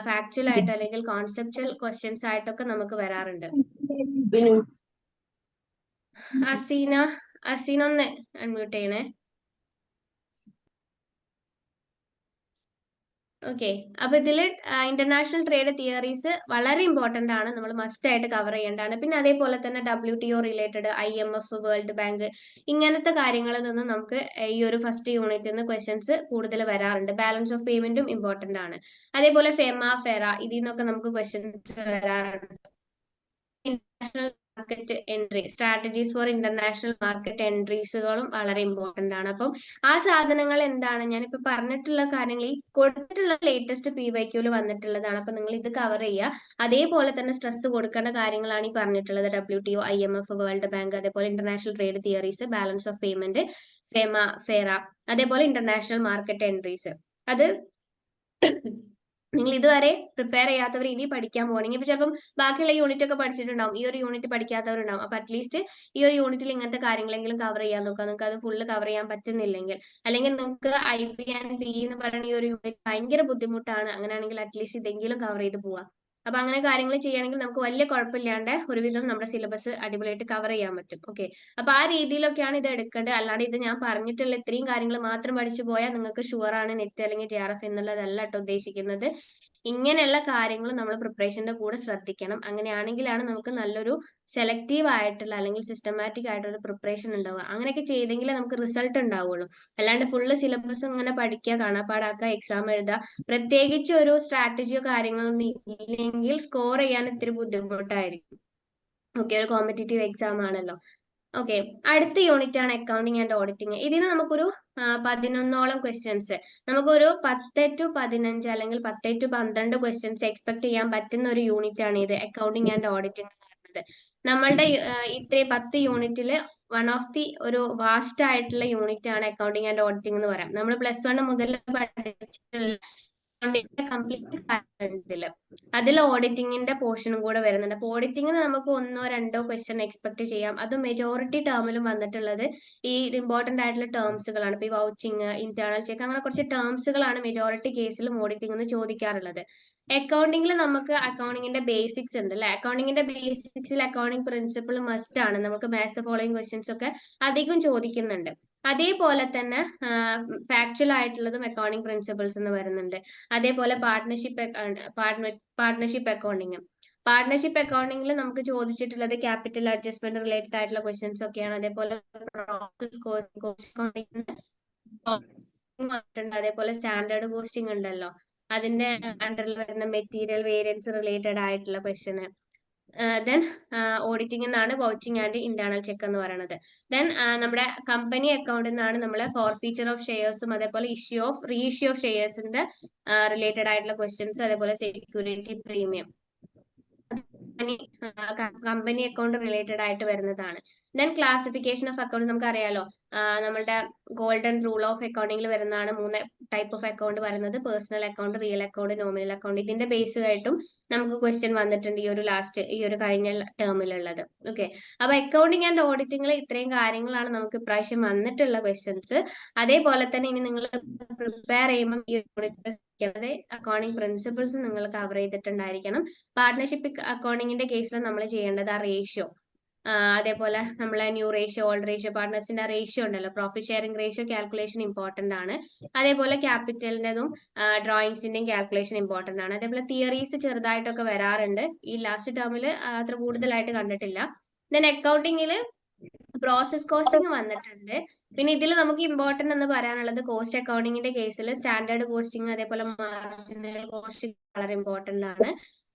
ഫാക്ച്വൽ ആയിട്ട് അല്ലെങ്കിൽ കോൺസെപ്റ്റുവൽ ക്വസ്റ്റ്യൻസ് ആയിട്ടൊക്കെ നമുക്ക് വരാറുണ്ട്. അസീന ഒന്ന് അൺമ്യൂട്ട് ചെയ്യണേ. ഓക്കെ, അപ്പൊ ഇതിൽ ഇന്റർനാഷണൽ ട്രേഡ് തിയറീസ് വളരെ ഇമ്പോർട്ടന്റ് ആണ്, നമ്മൾ മസ്റ്റ് ആയിട്ട് കവർ ചെയ്യേണ്ടതാണ്. പിന്നെ അതേപോലെ തന്നെ WTO related, IMF, world bank, ഇങ്ങനത്തെ കാര്യങ്ങളിൽ നിന്ന് നമുക്ക് ഈ ഒരു ഫസ്റ്റ് യൂണിറ്റിൽ നിന്ന് ക്വസ്റ്റ്യൻസ് കൂടുതൽ വരാറുണ്ട്. ബാലൻസ് ഓഫ് പേയ്മെന്റും ഇമ്പോർട്ടന്റ് ആണ്. അതേപോലെ ഫെമ, ഫെറ, ഇതിൽ നിന്നൊക്കെ നമുക്ക് ക്വസ്റ്റ്യൻസ് വരാറുണ്ട്. International market entry, strategies for international market എൻട്രീസുകളും വളരെ ഇമ്പോർട്ടന്റ് ആണ്. അപ്പം ആ സാധനങ്ങൾ എന്താണ്, ഞാനിപ്പോ പറഞ്ഞിട്ടുള്ള കാര്യങ്ങൾ ഈ കൊടുത്തിട്ടുള്ള ലേറ്റസ്റ്റ് PYQല് വന്നിട്ടുള്ളതാണ്. അപ്പൊ നിങ്ങൾ ഇത് കവർ ചെയ്യുക. അതേപോലെ തന്നെ സ്ട്രെസ് കൊടുക്കേണ്ട കാര്യങ്ങളാണ് ഈ പറഞ്ഞിട്ടുള്ളത്. WTO, IMF, വേൾഡ് ബാങ്ക്, അതേപോലെ international trade theories, balance of payment, FEMA, FERA, അതേപോലെ ഇന്റർനാഷണൽ മാർക്കറ്റ് എൻട്രീസ്. അത് നിങ്ങൾ ഇതുവരെ പ്രിപ്പയർ ചെയ്യാത്തവർ ഇനി പഠിക്കാൻ പോകണമെങ്കിൽ ഇപ്പൊ ചിലപ്പം ബാക്കിയുള്ള യൂണിറ്റ് ഒക്കെ പഠിച്ചിട്ടുണ്ടാവും, ഈ ഒരു യൂണിറ്റ് പഠിക്കാത്തവരുണ്ടാവും. അപ്പൊ അറ്റ്ലീസ്റ്റ് ഈ ഒരു യൂണിറ്റിൽ ഇങ്ങനത്തെ കാര്യങ്ങളെങ്കിലും കവർ ചെയ്യാൻ നോക്കുക. നിങ്ങൾക്ക് അത് ഫുള്ള് കവർ ചെയ്യാൻ പറ്റുന്നില്ലെങ്കിൽ, അല്ലെങ്കിൽ നിങ്ങൾക്ക് IB&PE എന്ന് പറയുന്ന ഈ ഒരു യൂണിറ്റ് ഭയങ്കര ബുദ്ധിമുട്ടാണ്, അങ്ങനെയാണെങ്കിൽ അറ്റ്ലീസ്റ്റ് ഇതെങ്കിലും കവർ ചെയ്ത് പോവാം. അപ്പൊ അങ്ങനെ കാര്യങ്ങൾ ചെയ്യുകയാണെങ്കിൽ നമുക്ക് വലിയ കുഴപ്പമില്ലാണ്ട് ഒരുവിധം നമ്മുടെ സിലബസ് അടിപൊളിയായിട്ട് കവർ ചെയ്യാൻ പറ്റും. ഓക്കെ, അപ്പൊ ആ രീതിയിലൊക്കെയാണ് ഇത് എടുക്കേണ്ടത്. അല്ലാണ്ട് ഇത് ഞാൻ പറഞ്ഞിട്ടുള്ള ഇത്രയും കാര്യങ്ങൾ മാത്രം പഠിച്ചു പോയാൽ നിങ്ങൾക്ക് ഷുവർ ആണ് നെറ്റ് അല്ലെങ്കിൽ JRF എന്നുള്ളതല്ല കേട്ടോ ഉദ്ദേശിക്കുന്നത്. ഇങ്ങനെയുള്ള കാര്യങ്ങൾ നമ്മൾ പ്രിപ്പറേഷന്റെ കൂടെ ശ്രദ്ധിക്കണം. അങ്ങനെയാണെങ്കിലാണ് നമുക്ക് നല്ലൊരു സെലക്റ്റീവ് ആയിട്ടുള്ള അല്ലെങ്കിൽ സിസ്റ്റമാറ്റിക് ആയിട്ടുള്ള പ്രിപ്പറേഷൻ ഉണ്ടാവുക. അങ്ങനെയൊക്കെ ചെയ്തെങ്കിലേ നമുക്ക് റിസൾട്ട് ഉണ്ടാവുള്ളൂ. അല്ലാണ്ട് ഫുള്ള് സിലബസ് ഇങ്ങനെ പഠിക്കുക, കാണാപ്പാടാക്കുക, എക്സാം എഴുതുക, പ്രത്യേകിച്ച് ഒരു സ്ട്രാറ്റജിയോ കാര്യങ്ങളൊന്നും ഇല്ലെങ്കിൽ സ്കോർ ചെയ്യാൻ ഇത്തിരി ബുദ്ധിമുട്ടായിരിക്കും. ഓക്കെ, ഒരു കോമ്പറ്റേറ്റീവ് എക്സാം ആണല്ലോ. ഓക്കെ, അടുത്ത യൂണിറ്റ് ആണ് അക്കൗണ്ടിങ് ആൻഡ് ഓഡിറ്റിംഗ്. ഇതിന് നമുക്കൊരു 11ഓളം ക്വസ്റ്റ്യൻസ്, നമുക്കൊരു 10 to 15 അല്ലെങ്കിൽ 10 to 12 ക്വസ്റ്റ്യൻസ് എക്സ്പെക്ട് ചെയ്യാൻ പറ്റുന്ന ഒരു യൂണിറ്റ് ആണ് ഇത്, അക്കൗണ്ടിങ് ആൻഡ് ഓഡിറ്റിംഗ് എന്ന് പറയുന്നത്. നമ്മളുടെ ഇത്രയും 10 യൂണിറ്റിൽ വൺ ഓഫ് ദി ഒരു വാസ്റ്റ് ആയിട്ടുള്ള യൂണിറ്റ് ആണ് അക്കൗണ്ടിങ് ആൻഡ് ഓഡിറ്റിംഗ് എന്ന് പറയാം. നമ്മൾ +1 മുതൽ പഠിച്ചിട്ടുള്ള കംപ്ലീറ്റ് കാര്യത്തില് അതിൽ ഓഡിറ്റിംഗിന്റെ പോർഷനും കൂടെ വരുന്നുണ്ട്. അപ്പൊ ഓഡിറ്റിംഗിന് നമുക്ക് 1-2 ക്വസ്റ്റ്യൻ എക്സ്പെക്ട് ചെയ്യാം. അത് മെജോറിറ്റി ടേമിലും വന്നിട്ടുള്ളത് ഈ ഇമ്പോർട്ടന്റ് ആയിട്ടുള്ള ടേംസുകളാണ്. ഇപ്പൊ ഈ വൗച്ചിങ്, ഇന്റേണൽ ചെക്ക്, അങ്ങനെ കുറച്ച് ടേംസുകളാണ് മെജോറിറ്റി കേസിലും ഓഡിറ്റിംഗ് എന്ന് ചോദിക്കാറുള്ളത്. അക്കൗണ്ടിങ്ങിൽ നമുക്ക് അക്കൗണ്ടിങ്ങിന്റെ ബേസിക്സ് ഉണ്ട് അല്ലെ. അക്കൗണ്ടിങ്ങിന്റെ ബേസിക്സിൽ അക്കൗണ്ടിങ് പ്രിൻസിപ്പിൾ മസ്റ്റ് ആണ്. നമുക്ക് മാത്സ് ഫോളോയിങ് ക്വസ്റ്റ്യൻസ് ഒക്കെ അധികം ചോദിക്കുന്നുണ്ട്. അതേപോലെ തന്നെ ഫാക്ച്വൽ ആയിട്ടുള്ളതും അക്കൗണ്ടിങ് പ്രിൻസിപ്പിൾസ് എന്ന് വരുന്നുണ്ട്. അതേപോലെ പാർട്ട്ണർഷിപ്പ് അക്കൗണ്ടിങ്. പാർട്ട്ണർഷിപ്പ് അക്കൗണ്ടിങ്ങിൽ നമുക്ക് ചോദിച്ചിട്ടുള്ളത് ക്യാപിറ്റൽ അഡ്ജസ്റ്റ്മെന്റ് റിലേറ്റഡ് ആയിട്ടുള്ള ക്വസ്റ്റ്യൻസ് ഒക്കെയാണ്. അതേപോലെ പ്രോസസ് അതേപോലെ സ്റ്റാൻഡേർഡ് കോസ്റ്റിംഗ് ഉണ്ടല്ലോ, അതിന്റെ അണ്ടറിൽ വരുന്ന മെറ്റീരിയൽ വേരിയൻസ് റിലേറ്റഡ് ആയിട്ടുള്ള ക്വസ്റ്റ്യൻ. ദെൻ ഓഡിറ്റിംഗ് എന്നാണ് വൗച്ചിങ് ആൻഡ് ഇന്റേണൽ ചെക്ക് എന്ന് പറയുന്നത്. ദെൻ നമ്മുടെ കമ്പനി അക്കൗണ്ടിൽ നിന്നാണ് നമ്മളെ ഫോർഫീച്ചർ ഓഫ് ഷെയർസും അതേപോലെ റീഇഷ്യൂ ഓഫ് ഷെയർസിന്റെ റിലേറ്റഡ് ആയിട്ടുള്ള ക്വസ്റ്റ്യൻസ്, അതേപോലെ security premium company account related ആയിട്ട് വരുന്നതാണ്. ദെൻ ക്ലാസിഫിക്കേഷൻ ഓഫ് അക്കൗണ്ട് നമുക്കറിയാലോ, നമ്മളുടെ ഗോൾഡൻ റൂൾ ഓഫ് അക്കൗണ്ടിങ്ങിൽ വരുന്നതാണ് 3 ടൈപ്പ് ഓഫ് അക്കൗണ്ട് പറയുന്നത്: personal account, real account, nominal account. ഇതിന്റെ ബേസ് ആയിട്ടും നമുക്ക് ക്വസ്റ്റ്യൻ വന്നിട്ടുണ്ട് ഈ ഒരു കഴിഞ്ഞ ടേമിലുള്ളത്. ഓക്കെ, അപ്പൊ അക്കൗണ്ടിങ് ആൻഡ് ഓഡിറ്റിംഗിൽ ഇത്രയും കാര്യങ്ങളാണ് നമുക്ക് ഇപ്രാവശ്യം വന്നിട്ടുള്ള ക്വസ്റ്റ്യൻസ്. അതേപോലെ തന്നെ ഇനി നിങ്ങൾ പ്രിപ്പയർ ചെയ്യുമ്പോൾ ഈ അക്കൗണ്ടിങ് പ്രിൻസിപ്പിൾസ് നിങ്ങൾ കവർ ചെയ്തിട്ടുണ്ടായിരിക്കണം. പാർട്ട്ണർഷിപ്പ് അക്കൗണ്ടിങ്ങിന്റെ കേസിൽ നമ്മൾ ചെയ്യേണ്ടത് ആ റേഷ്യോ, അതേപോലെ നമ്മളെ ന്യൂ റേഷ്യോ, ഓൾഡ് റേഷ്യോ, പാർട്ട്നേഴ്സിന്റെ റേഷ്യോ ഉണ്ടല്ലോ, profit sharing ratio calculation important ആണ്. അതേപോലെ ക്യാപിറ്റലിന്റെതും ഡ്രോയിങ്സിന്റെയും കാൽക്കുലേഷൻ ഇമ്പോർട്ടന്റ് ആണ്. അതേപോലെ തിയറീസ് ചെറുതായിട്ടൊക്കെ വരാറുണ്ട്. ഈ ലാസ്റ്റ് ടേമിൽ അത്ര കൂടുതലായിട്ട് കണ്ടിട്ടില്ല. ദെൻ അക്കൗണ്ടിങ്ങിൽ പ്രോസസ് കോസ്റ്റിംഗ് വന്നിട്ടുണ്ട്. പിന്നെ ഇതിൽ നമുക്ക് ഇമ്പോർട്ടന്റ് എന്ന് പറയാനുള്ളത് കോസ്റ്റ് അക്കൗണ്ടിങ്ങിന്റെ കേസിൽ സ്റ്റാൻഡേർഡ് കോസ്റ്റിംഗ് അതേപോലെ മാർജിനൽ കോസ്റ്റിംഗ് വളരെ ഇമ്പോർട്ടന്റ് ആണ്.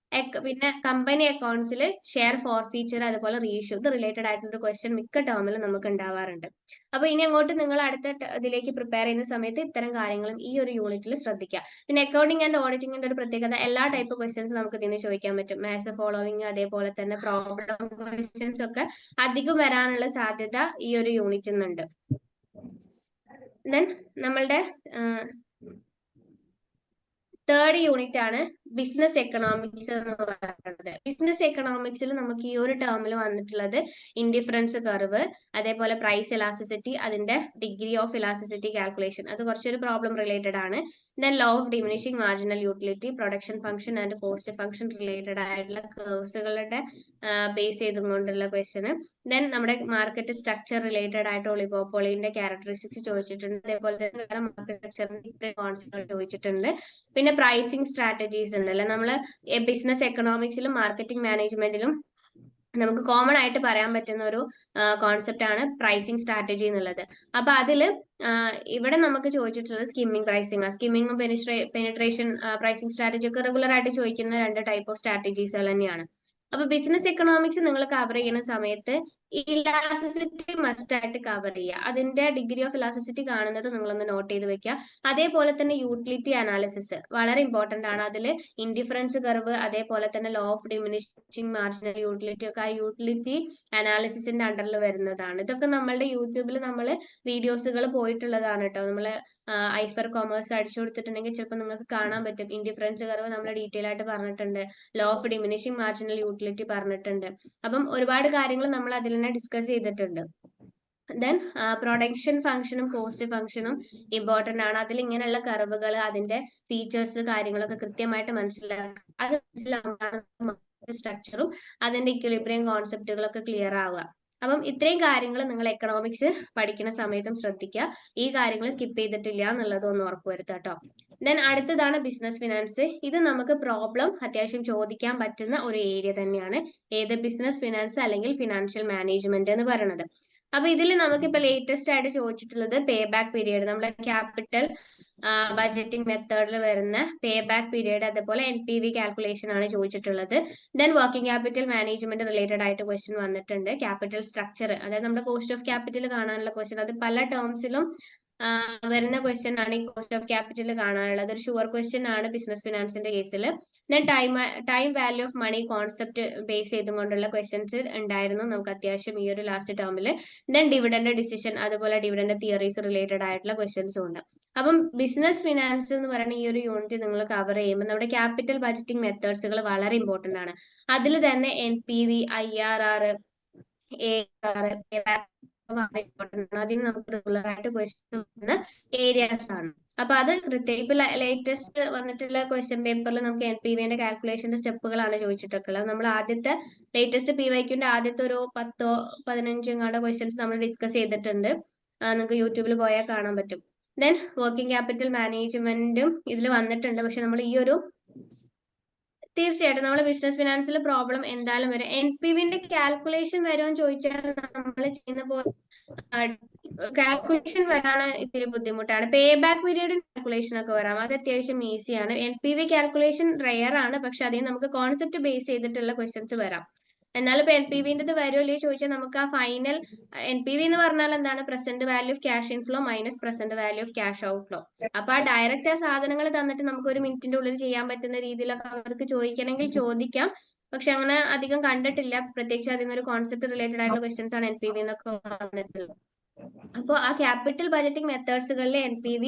പിന്നെ കമ്പനി അക്കൗണ്ട്സിൽ ഷെയർ ഫോർഫീച്ചർ അതുപോലെ റീഇഷ്യൂ, ഇത് റിലേറ്റഡ് ആയിട്ടുള്ള ക്വസ്റ്റ്യൻ മിക്ക ടേമിലും നമുക്ക് ഉണ്ടാവാറുണ്ട്. അപ്പൊ ഇനി അങ്ങോട്ട് നിങ്ങൾ അടുത്ത ഇതിലേക്ക് പ്രിപ്പയർ ചെയ്യുന്ന സമയത്ത് ഇത്തരം കാര്യങ്ങളും ഈ ഒരു യൂണിറ്റിൽ ശ്രദ്ധിക്കുക. പിന്നെ അക്കൗണ്ടിങ് ആൻഡ് ഓഡിറ്റിംഗിന്റെ ഒരു പ്രത്യേകത, എല്ലാ ടൈപ്പ് ക്വസ്റ്റ്യൻസ് നമുക്ക് ഇതിന് ചോദിക്കാൻ പറ്റും. മാത്സ് ഫോളോവിങ് അതേപോലെ തന്നെ പ്രോബ്ലം ക്വസ്റ്റ്യൻസ് ഒക്കെ അധികം വരാനുള്ള സാധ്യത ഈ ഒരു യൂണിറ്റിൽ നിന്നുണ്ട്. ദെൻ നമ്മളുടെ തേർഡ് യൂണിറ്റ് ആണ് ബിസിനസ് എക്കണോമിക്സ് എന്ന് പറയുന്നത്. ബിസിനസ് എക്കണോമിക്സിൽ നമുക്ക് ഈ ഒരു ടേമിൽ വന്നിട്ടുള്ളത് ഇൻഡിഫറൻസ് കർവ്, അതേപോലെ പ്രൈസ് എലാസ്റ്റിസിറ്റി, അതിന്റെ ഡിഗ്രി ഓഫ് എലാസ്റ്റിസിറ്റി കാൽക്കുലേഷൻ, അത് കുറച്ചൊരു പ്രോബ്ലം റിലേറ്റഡ് ആണ്. Then law of diminishing marginal utility, production function and cost function related ആയിട്ടുള്ള കേഴ്സുകളുടെ ബേസ് ചെയ്തുകൊണ്ടുള്ള ക്വസ്റ്റ്യൻ. ദെൻ നമ്മുടെ മാർക്കറ്റ് സ്ട്രക്ചർ റിലേറ്റഡ് ആയിട്ട് ഒളിഗോപോളിന്റെ ക്യാരക്ടറിസ്റ്റിക്സ് ചോദിച്ചിട്ടുണ്ട്. അതേപോലെ തന്നെ മാർക്കറ്റ് സ്ട്രക്ചറിന്റെ കോൺസെപ്റ്റ് ചോദിച്ചിട്ടുണ്ട്. പിന്നെ പ്രൈസിങ് സ്ട്രാറ്റജീസ് ഉണ്ടല്ലോ, നമ്മള് ബിസിനസ് എക്കണോമിക്സിലും മാർക്കറ്റിംഗ് മാനേജ്മെന്റിലും നമുക്ക് കോമൺ ആയിട്ട് പറയാൻ പറ്റുന്ന ഒരു കോൺസെപ്റ്റ് ആണ് പ്രൈസിങ് സ്ട്രാറ്റജി എന്നുള്ളത്. അപ്പൊ അതില് ഇവിടെ നമുക്ക് ചോദിച്ചിട്ടുള്ളത് സ്കിമ്മിങ് പ്രൈസിങ് ആണ്. സ്കിമ്മിങ്ങും പെനിട്രേഷൻ പ്രൈസിങ് സ്ട്രാറ്റജി ഒക്കെ റെഗുലർ ആയിട്ട് ചോദിക്കുന്ന 2 ടൈപ്പ് ഓഫ് സ്ട്രാറ്റജീസ് തന്നെയാണ്. അപ്പൊ ബിസിനസ് എക്കണോമിക്സ് നിങ്ങൾ കവർ ചെയ്യുന്ന സമയത്ത് ഇലാസ്റ്റിസിറ്റി മസ്റ്റ് ആയിട്ട് കവർ ചെയ്യുക. അതിന്റെ ഡിഗ്രി ഓഫ് ഇലാസ്റ്റിസിറ്റി കാണുന്നത് നിങ്ങളൊന്ന് നോട്ട് ചെയ്ത് വെക്കുക. അതേപോലെ തന്നെ യൂട്ടിലിറ്റി അനാലിസിസ് വളരെ ഇമ്പോർട്ടന്റ് ആണ്. അതിൽ ഇൻഡിഫറൻസ് കർവ് അതേപോലെ തന്നെ law of diminishing marginal utility ഒക്കെ ആ യൂട്ടിലിറ്റി അനാലിസിസിന്റെ അണ്ടറിൽ വരുന്നതാണ്. ഇതൊക്കെ നമ്മളുടെ യൂട്യൂബിൽ നമ്മൾ വീഡിയോസുകൾ പോയിട്ടുള്ളതാണ് കേട്ടോ. നമ്മള് ഐഫർ കൊമേഴ്സ് അടിച്ചു കൊടുത്തിട്ടുണ്ടെങ്കിൽ ചിലപ്പോൾ നിങ്ങൾക്ക് കാണാൻ പറ്റും. ഇൻഡിഫറൻസ് കർവ് നമ്മൾ ഡീറ്റെയിൽ ആയിട്ട് പറഞ്ഞിട്ടുണ്ട്, law of diminishing marginal utility പറഞ്ഞിട്ടുണ്ട്. അപ്പം ഒരുപാട് കാര്യങ്ങൾ നമ്മൾ അതിൽ തന്നെ ഡിസ്കസ് ചെയ്തിട്ടുണ്ട്. ദെൻ പ്രൊഡക്ഷൻ ഫംഗ്ഷനും കോസ്റ്റ് ഫംഗ്ഷനും ഇമ്പോർട്ടന്റ് ആണ്. അതിൽ ഇങ്ങനെയുള്ള കർവുകൾ അതിന്റെ ഫീച്ചേഴ്സ് കാര്യങ്ങളൊക്കെ കൃത്യമായിട്ട് മനസ്സിലാക്കുക. അത് മനസ്സിലാവുന്നതാണ് സ്ട്രക്ചറും അതിന്റെ ഇക്വിലിബ്രിയം കോൺസെപ്റ്റുകളൊക്കെ ക്ലിയർ ആവുക. അപ്പം ഇത്രയും കാര്യങ്ങൾ നിങ്ങൾ എക്കണോമിക്സ് പഠിക്കുന്ന സമയത്തും ശ്രദ്ധിക്കുക. ഈ കാര്യങ്ങൾ സ്കിപ്പ് ചെയ്തിട്ടില്ല എന്നുള്ളത് ഒന്ന് ഉറപ്പുവരുത്തുക കേട്ടോ. ദെൻ അടുത്തതാണ് ബിസിനസ് ഫിനാൻസ്. ഇത് നമുക്ക് പ്രോബ്ലം അത്യാവശ്യം ചോദിക്കാൻ പറ്റുന്ന ഒരു ഏരിയ തന്നെയാണ്. ഏത് ബിസിനസ് ഫിനാൻസ് അല്ലെങ്കിൽ ഫിനാൻഷ്യൽ മാനേജ്മെന്റ് എന്ന് പറയുന്നത്. അപ്പൊ ഇതിൽ നമുക്കിപ്പോ ലേറ്റസ്റ്റ് ആയിട്ട് ചോദിച്ചിട്ടുള്ളത് പേ ബാക്ക് പീരിയഡ്, നമ്മളെ ക്യാപിറ്റൽ ബഡ്ജറ്റിംഗ് മെത്തേഡിൽ വരുന്ന പേ ബാക്ക് പീരിയഡ് അതേപോലെ NPV കാൽക്കുലേഷൻ ആണ് ചോദിച്ചിട്ടുള്ളത്. Then working capital management related ആയിട്ട് ക്വസ്റ്റ്യൻ വന്നിട്ടുണ്ട്. ക്യാപിറ്റൽ സ്ട്രക്ചർ, അതായത് നമ്മുടെ കോസ്റ്റ് ഓഫ് ക്യാപിറ്റൽ കാണാനുള്ള ക്വസ്റ്റ്യൻ, അത് പല ടേംസിലും വരുന്ന ക്വസ്റ്റ്യൻ ആണ് ഈ കോസ്റ്റ് ഓഫ് ക്യാപിറ്റൽ കാണാനുള്ളത്. ഒരു ഷുവർ ക്വസ്റ്റ്യൻ ആണ് ബിസിനസ് ഫിനാൻസിന്റെ കേസിൽ. Then time value of money concept base ചെയ്തുകൊണ്ടുള്ള ക്വസ്റ്റ്യൻസ് ഉണ്ടായിരുന്നു നമുക്ക് അത്യാവശ്യം ഈ ഒരു ലാസ്റ്റ് ടേമിൽ. ദെൻ ഡിവിഡൻഡ് ഡിസിഷൻ, അതുപോലെ ഡിവിഡൻഡ് തിയറീസ് റിലേറ്റഡ് ആയിട്ടുള്ള ക്വസ്റ്റ്യൻസും ഉണ്ട്. അപ്പം ബിസിനസ് ഫിനാൻസ് എന്ന് പറയുന്ന ഈ ഒരു യൂണിറ്റ് നിങ്ങൾ കവർ ചെയ്യുമ്പോൾ നമ്മുടെ ക്യാപിറ്റൽ ബജറ്റിംഗ് മെത്തേഡ്സുകൾ വളരെ ഇമ്പോർട്ടന്റ് ആണ്. അതിൽ തന്നെ NPV, IRR, ARR, വളരെ ഇമ്പോർട്ടന്റ് ആണ്. അതിന് നമുക്ക് റെഗുലർ ആയിട്ട് ക്വസ്റ്റ്യൻ വരുന്ന ഏരിയാസ് ആണ്. അപ്പൊ അത് കൃത്യം ഇപ്പൊ ലേറ്റസ്റ്റ് വന്നിട്ടുള്ള ക്വസ്റ്റ്യൻ പേപ്പറിൽ നമുക്ക് NPV കാൽക്കുലേഷന്റെ സ്റ്റെപ്പുകളാണ് ചോദിച്ചിട്ടൊക്കെ ഉള്ളത്. നമ്മൾ ആദ്യത്തെ ലേറ്റസ്റ്റ് PYQന്റെ ആദ്യത്തെ ഒരു 10-15 ക്വസ്റ്റ്യൻസ് നമ്മൾ ഡിസ്കസ് ചെയ്തിട്ടുണ്ട്. നിങ്ങൾക്ക് യൂട്യൂബിൽ പോയാൽ കാണാൻ പറ്റും. ദെൻ വർക്കിംഗ് ക്യാപിറ്റൽ മാനേജ്മെന്റും ഇതിൽ വന്നിട്ടുണ്ട്. പക്ഷെ നമ്മൾ ഈ ഒരു തീർച്ചയായിട്ടും നമ്മൾ ബിസിനസ് ഫിനാൻസിൽ പ്രോബ്ലം എന്തായാലും വരും. NPVന്റെ കാൽക്കുലേഷൻ വരുമെന്ന് ചോദിച്ചാൽ നമ്മൾ ചെയ്യുന്ന പോലെ കാൽക്കുലേഷൻ വരാണ് ഇത്തിരി ബുദ്ധിമുട്ടാണ്. പേ ബാക്ക് പീരീഡ് കാൽക്കുലേഷൻ ഒക്കെ വരാം, അത് അത്യാവശ്യം ഈസിയാണ്. NPV കാൽക്കുലേഷൻ റെയർ ആണ്, പക്ഷെ അതിന് നമുക്ക് കോൺസെപ്റ്റ് ബേസ് ചെയ്തിട്ടുള്ള ക്വസ്റ്റ്യൻസ് വരാം. എന്നാലും ഇപ്പൊ NPVന്റെ വരുമോ ഇല്ലയോ ചോദിച്ചാൽ നമുക്ക് ആ ഫൈനൽ NPV എന്ന് പറഞ്ഞാൽ എന്താണ്? Present value of cash inflow minus present value of cash outflow. അപ്പൊ ആ ഡയറക്റ്റ് ആ സാധനങ്ങൾ തന്നിട്ട് നമുക്ക് ഒരു മിനിറ്റിന്റെ ഉള്ളിൽ ചെയ്യാൻ പറ്റുന്ന രീതിയിലൊക്കെ അവർക്ക് ചോദിക്കണമെങ്കിൽ ചോദിക്കാം. പക്ഷെ അങ്ങനെ അധികം കണ്ടിട്ടില്ല. പ്രത്യേകിച്ച് അതിൽ നിന്നൊരു കോൺസെപ്റ്റ് റിലേറ്റഡ് ആയിട്ടുള്ള ക്വസ്റ്റ്യൻസ് ആണ് NPV എന്നൊക്കെ വന്നിട്ടുള്ളത്. അപ്പോൾ ആ ക്യാപിറ്റൽ ബജറ്റിംഗ് മെത്തേഡ്സുകളിൽ NPV,